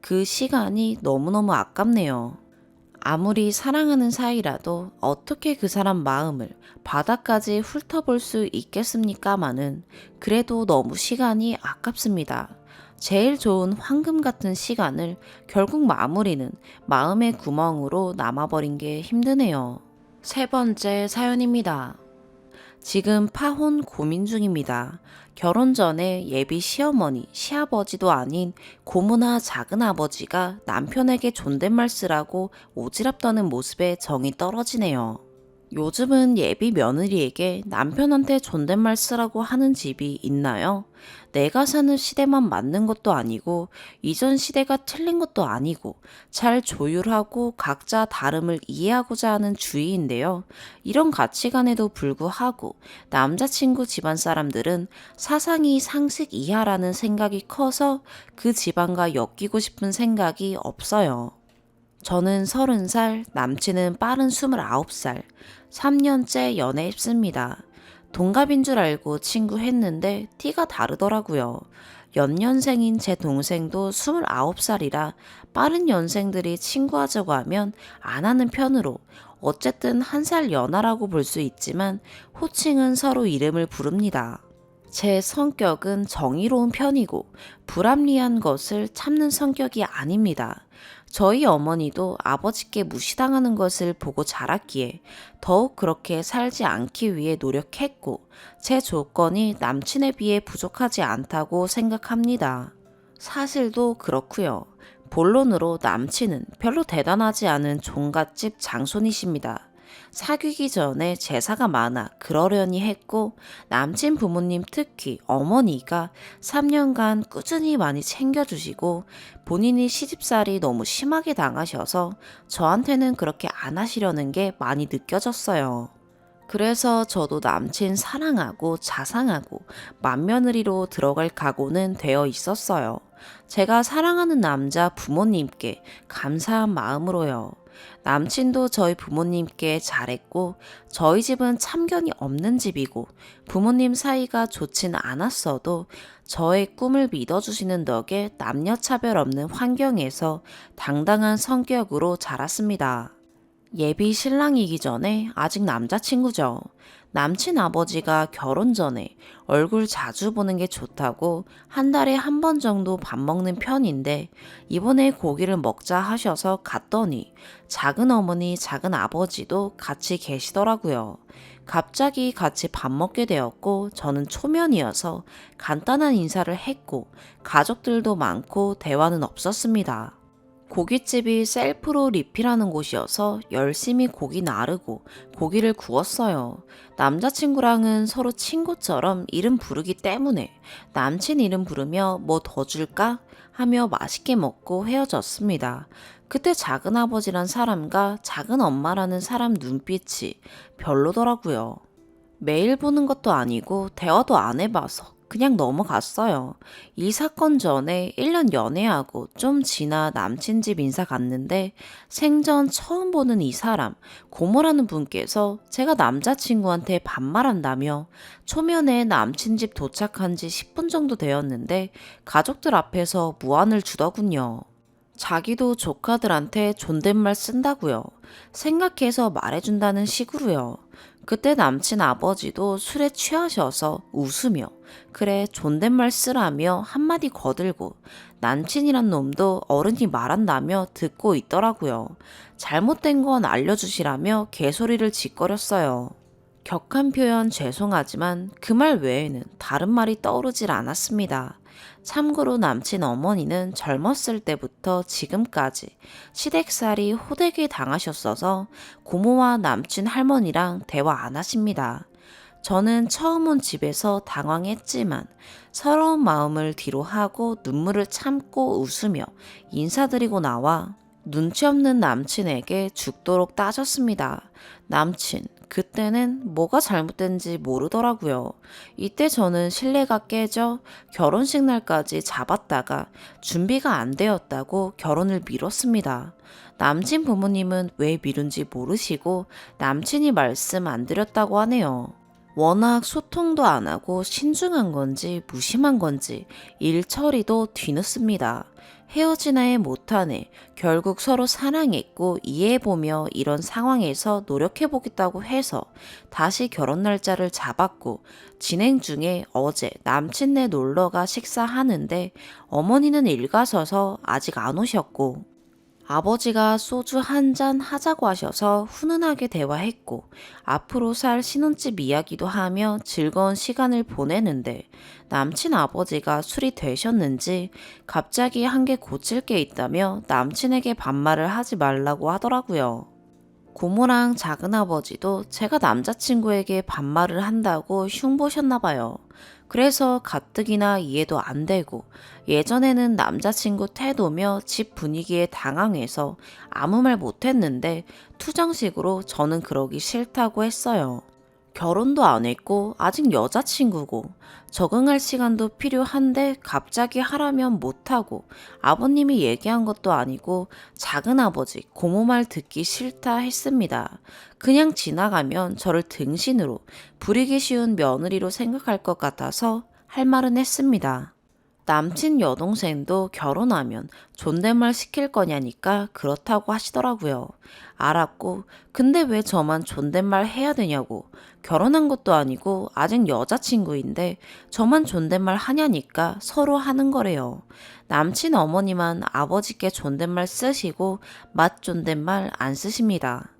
그 시간이 너무너무 아깝네요. 아무리 사랑하는 사이라도 어떻게 그 사람 마음을 바닥까지 훑어볼 수 있겠습니까마는 그래도 너무 시간이 아깝습니다. 제일 좋은 황금 같은 시간을 결국 마무리는 마음의 구멍으로 남아버린 게 힘드네요. 세 번째 사연입니다. 지금 파혼 고민 중입니다. 결혼 전에 예비 시어머니, 시아버지도 아닌 고모나 작은아버지가 남편에게 존댓말 쓰라고 오지랖 떠는 모습에 정이 떨어지네요. 요즘은 예비 며느리에게 남편한테 존댓말 쓰라고 하는 집이 있나요? 내가 사는 시대만 맞는 것도 아니고 이전 시대가 틀린 것도 아니고 잘 조율하고 각자 다름을 이해하고자 하는 주의인데요. 이런 가치관에도 불구하고 남자친구 집안 사람들은 사상이 상식 이하라는 생각이 커서 그 집안과 엮이고 싶은 생각이 없어요. 저는 30살, 남친은 빠른 29살, 3년째 연애했습니다. 동갑인 줄 알고 친구 했는데 티가 다르더라고요. 연년생인 제 동생도 29살이라 빠른 연생들이 친구하자고 하면 안 하는 편으로, 어쨌든 한 살 연하라고 볼 수 있지만 호칭은 서로 이름을 부릅니다. 제 성격은 정의로운 편이고 불합리한 것을 참는 성격이 아닙니다. 저희 어머니도 아버지께 무시당하는 것을 보고 자랐기에 더욱 그렇게 살지 않기 위해 노력했고, 제 조건이 남친에 비해 부족하지 않다고 생각합니다. 사실도 그렇고요. 본론으로 남친은 별로 대단하지 않은 종갓집 장손이십니다. 사귀기 전에 제사가 많아 그러려니 했고, 남친 부모님 특히 어머니가 3년간 꾸준히 많이 챙겨주시고 본인이 시집살이 너무 심하게 당하셔서 저한테는 그렇게 안 하시려는 게 많이 느껴졌어요. 그래서 저도 남친 사랑하고 자상하고 맏며느리로 들어갈 각오는 되어 있었어요. 제가 사랑하는 남자 부모님께 감사한 마음으로요. 남친도 저희 부모님께 잘했고, 저희 집은 참견이 없는 집이고, 부모님 사이가 좋진 않았어도 저의 꿈을 믿어주시는 덕에 남녀 차별 없는 환경에서 당당한 성격으로 자랐습니다. 예비 신랑이기 전에 아직 남자친구죠. 남친 아버지가 결혼 전에 얼굴 자주 보는 게 좋다고 한 달에 한 번 정도 밥 먹는 편인데 이번에 고기를 먹자 하셔서 갔더니 작은 어머니, 작은 아버지도 같이 계시더라고요. 갑자기 같이 밥 먹게 되었고 저는 초면이어서 간단한 인사를 했고 가족들도 많고 대화는 없었습니다. 고깃집이 셀프로 리필하는 곳이어서 열심히 고기 나르고 고기를 구웠어요. 남자친구랑은 서로 친구처럼 이름 부르기 때문에 남친 이름 부르며 뭐 더 줄까? 하며 맛있게 먹고 헤어졌습니다. 그때 작은아버지란 사람과 작은엄마라는 사람 눈빛이 별로더라고요. 매일 보는 것도 아니고 대화도 안 해봐서 그냥 넘어갔어요. 이 사건 전에 1년 연애하고 좀 지나 남친 집 인사 갔는데 생전 처음 보는 이 사람, 고모라는 분께서 제가 남자친구한테 반말한다며 초면에 남친 집 도착한 지 10분 정도 되었는데 가족들 앞에서 무안을 주더군요. 자기도 조카들한테 존댓말 쓴다고요. 생각해서 말해준다는 식으로요. 그때 남친 아버지도 술에 취하셔서 웃으며 그래 존댓말 쓰라며 한마디 거들고 남친이란 놈도 어른이 말한다며 듣고 있더라고요. 잘못된 건 알려주시라며 개소리를 짓거렸어요. 격한 표현 죄송하지만 그 말 외에는 다른 말이 떠오르질 않았습니다. 참고로 남친 어머니는 젊었을 때부터 지금까지 시댁살이 호되게 당하셨어서 고모와 남친 할머니랑 대화 안 하십니다. 저는 처음 온 집에서 당황했지만 서러운 마음을 뒤로 하고 눈물을 참고 웃으며 인사드리고 나와 눈치 없는 남친에게 죽도록 따졌습니다. 남친, 그때는 뭐가 잘못된지 모르더라고요. 이때 저는 신뢰가 깨져 결혼식 날까지 잡았다가 준비가 안 되었다고 결혼을 미뤘습니다. 남친 부모님은 왜 미룬지 모르시고 남친이 말씀 안 드렸다고 하네요. 워낙 소통도 안 하고 신중한 건지 무심한 건지 일 처리도 뒤늦습니다. 헤어지나 해 못하네. 결국 서로 사랑했고 이해해보며 이런 상황에서 노력해보겠다고 해서 다시 결혼 날짜를 잡았고 진행 중에 어제 남친네 놀러가 식사하는데 어머니는 일 가셔서 아직 안 오셨고 아버지가 소주 한 잔 하자고 하셔서 훈훈하게 대화했고 앞으로 살 신혼집 이야기도 하며 즐거운 시간을 보내는데 남친 아버지가 술이 되셨는지 갑자기 한 개 고칠 게 있다며 남친에게 반말을 하지 말라고 하더라고요. 고모랑 작은아버지도 제가 남자친구에게 반말을 한다고 흉보셨나 봐요. 그래서 가뜩이나 이해도 안 되고 예전에는 남자친구 태도며 집 분위기에 당황해서 아무 말 못했는데 투정식으로 저는 그러기 싫다고 했어요. 결혼도 안 했고 아직 여자친구고 적응할 시간도 필요한데 갑자기 하라면 못하고 아버님이 얘기한 것도 아니고 작은아버지 고모 말 듣기 싫다 했습니다. 그냥 지나가면 저를 등신으로 부리기 쉬운 며느리로 생각할 것 같아서 할 말은 했습니다. 남친 여동생도 결혼하면 존댓말 시킬 거냐니까 그렇다고 하시더라고요. 알았고, 근데 왜 저만 존댓말 해야 되냐고. 결혼한 것도 아니고 아직 여자친구인데 저만 존댓말 하냐니까 서로 하는 거래요. 남친 어머니만 아버지께 존댓말 쓰시고 맛 존댓말 안 쓰십니다.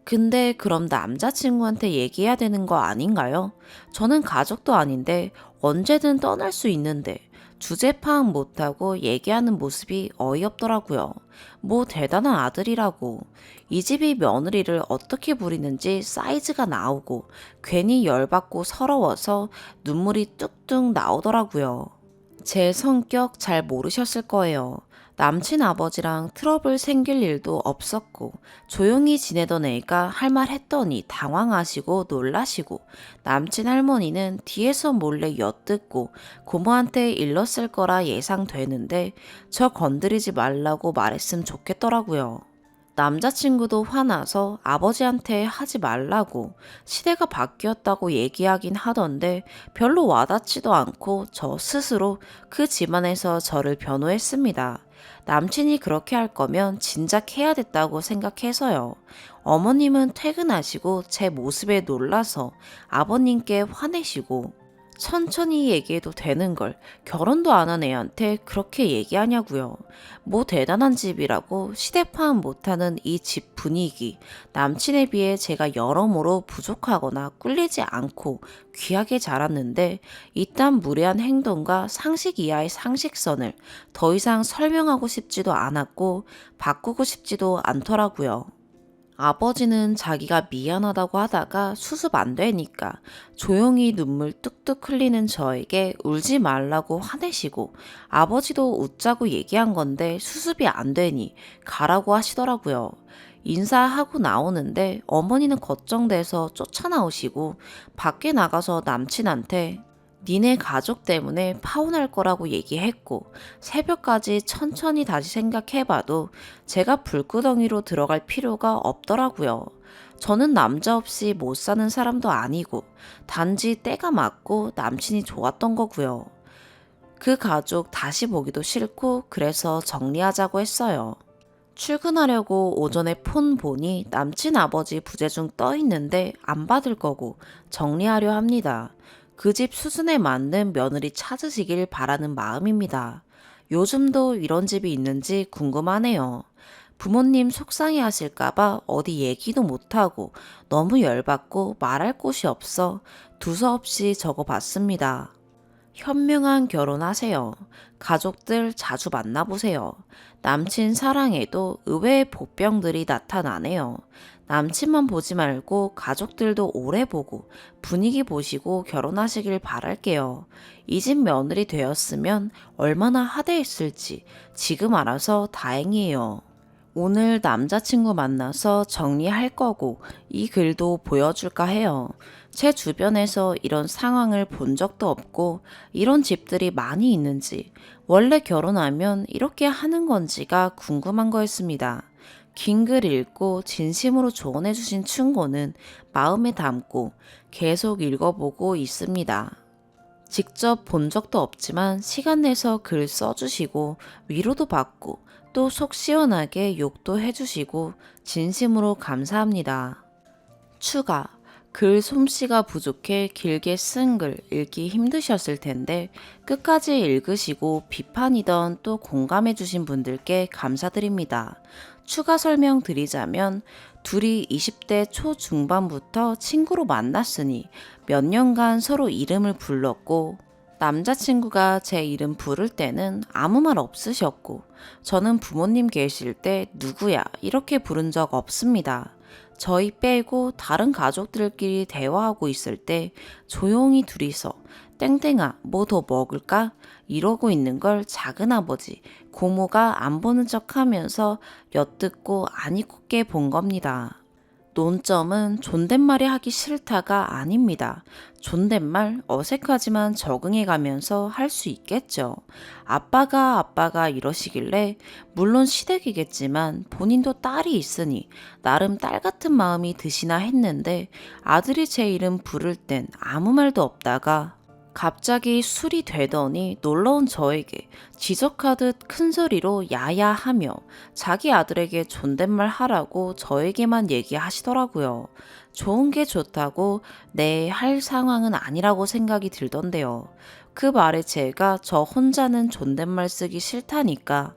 근데 그럼 남자친구한테 얘기해야 되는 거 아닌가요? 저는 가족도 아닌데 언제든 떠날 수 있는데 주제 파악 못하고 얘기하는 모습이 어이없더라고요. 뭐 대단한 아들이라고. 이 집이 며느리를 어떻게 부리는지 사이즈가 나오고 괜히 열받고 서러워서 눈물이 뚝뚝 나오더라고요. 제 성격 잘 모르셨을 거예요. 남친 아버지랑 트러블 생길 일도 없었고 조용히 지내던 애가 할 말 했더니 당황하시고 놀라시고 남친 할머니는 뒤에서 몰래 엿듣고 고모한테 일렀을 거라 예상되는데 저 건드리지 말라고 말했으면 좋겠더라고요. 남자친구도 화나서 아버지한테 하지 말라고 시대가 바뀌었다고 얘기하긴 하던데 별로 와닿지도 않고 저 스스로 그 집안에서 저를 변호했습니다. 남친이 그렇게 할 거면 진작 해야 됐다고 생각해서요. 어머님은 퇴근하시고 제 모습에 놀라서 아버님께 화내시고 천천히 얘기해도 되는 걸 결혼도 안 한 애한테 그렇게 얘기하냐고요. 뭐 대단한 집이라고 시대 파악 못하는 이 집 분위기, 남친에 비해 제가 여러모로 부족하거나 꿀리지 않고 귀하게 자랐는데 이딴 무례한 행동과 상식 이하의 상식선을 더 이상 설명하고 싶지도 않았고 바꾸고 싶지도 않더라고요. 아버지는 자기가 미안하다고 하다가 수습 안 되니까 조용히 눈물 뚝뚝 흘리는 저에게 울지 말라고 화내시고 아버지도 웃자고 얘기한 건데 수습이 안 되니 가라고 하시더라고요. 인사하고 나오는데 어머니는 걱정돼서 쫓아나오시고 밖에 나가서 남친한테 니네 가족 때문에 파혼할 거라고 얘기했고 새벽까지 천천히 다시 생각해봐도 제가 불구덩이로 들어갈 필요가 없더라고요. 저는 남자 없이 못 사는 사람도 아니고 단지 때가 맞고 남친이 좋았던 거고요. 그 가족 다시 보기도 싫고 그래서 정리하자고 했어요. 출근하려고 오전에 폰 보니 남친 아버지 부재중 떠 있는데 안 받을 거고 정리하려 합니다. 그 집 수준에 맞는 며느리 찾으시길 바라는 마음입니다. 요즘도 이런 집이 있는지 궁금하네요. 부모님 속상해 하실까봐 어디 얘기도 못하고 너무 열받고 말할 곳이 없어 두서없이 적어봤습니다. 현명한 결혼하세요. 가족들 자주 만나보세요. 남친 사랑에도 의외의 복병들이 나타나네요. 남친만 보지 말고 가족들도 오래 보고 분위기 보시고 결혼하시길 바랄게요. 이 집 며느리 되었으면 얼마나 하대했을지 지금 알아서 다행이에요. 오늘 남자친구 만나서 정리할 거고 이 글도 보여줄까 해요. 제 주변에서 이런 상황을 본 적도 없고 이런 집들이 많이 있는지 원래 결혼하면 이렇게 하는 건지가 궁금한 거였습니다. 긴 글 읽고 진심으로 조언해주신 충고는 마음에 담고 계속 읽어보고 있습니다. 직접 본 적도 없지만 시간 내서 글 써주시고 위로도 받고 또 속 시원하게 욕도 해주시고 진심으로 감사합니다. 추가. 글 솜씨가 부족해 길게 쓴 글 읽기 힘드셨을 텐데 끝까지 읽으시고 비판이던 또 공감해주신 분들께 감사드립니다. 추가 설명 드리자면 둘이 20대 초중반부터 친구로 만났으니 몇 년간 서로 이름을 불렀고 남자친구가 제 이름 부를 때는 아무 말 없으셨고 저는 부모님 계실 때 누구야 이렇게 부른 적 없습니다. 저희 빼고 다른 가족들끼리 대화하고 있을 때 조용히 둘이서 땡땡아 뭐 더 먹을까? 이러고 있는 걸 작은아버지, 고모가 안 보는 척 하면서 엿듣고 아니꼽게 본 겁니다. 논점은 존댓말이 하기 싫다가 아닙니다. 존댓말 어색하지만 적응해 가면서 할 수 있겠죠. 아빠가 이러시길래 물론 시댁이겠지만 본인도 딸이 있으니 나름 딸 같은 마음이 드시나 했는데 아들이 제 이름 부를 땐 아무 말도 없다가 갑자기 술이 되더니 놀러온 저에게 지적하듯 큰 소리로 야야하며 자기 아들에게 존댓말 하라고 저에게만 얘기하시더라고요. 좋은 게 좋다고 네, 할 상황은 아니라고 생각이 들던데요. 그 말에 제가 저 혼자는 존댓말 쓰기 싫다니까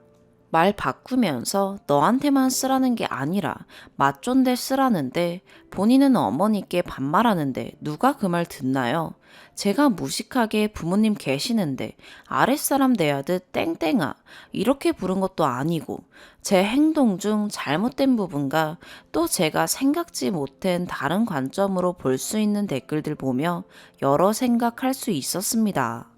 말 바꾸면서 너한테만 쓰라는 게 아니라 맞존대 쓰라는데 본인은 어머니께 반말하는데 누가 그 말 듣나요? 제가 무식하게 부모님 계시는데 아랫사람 대하듯 땡땡아 이렇게 부른 것도 아니고 제 행동 중 잘못된 부분과 또 제가 생각지 못한 다른 관점으로 볼 수 있는 댓글들 보며 여러 생각할 수 있었습니다.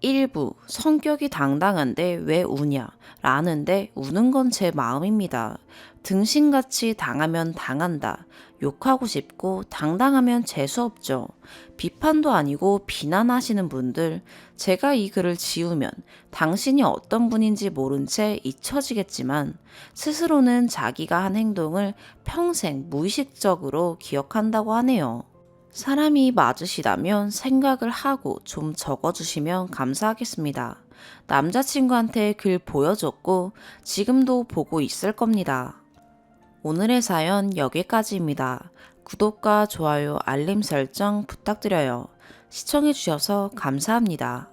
1부 성격이 당당한데 왜 우냐? 라는데 우는 건 제 마음입니다. 등신같이 당하면 당한다. 욕하고 싶고 당당하면 재수없죠. 비판도 아니고 비난하시는 분들, 제가 이 글을 지우면 당신이 어떤 분인지 모른 채 잊혀지겠지만 스스로는 자기가 한 행동을 평생 무의식적으로 기억한다고 하네요. 사람이 맞으시다면 생각을 하고 좀 적어주시면 감사하겠습니다. 남자친구한테 글 보여줬고 지금도 보고 있을 겁니다. 오늘의 사연 여기까지입니다. 구독과 좋아요, 알림 설정 부탁드려요. 시청해주셔서 감사합니다.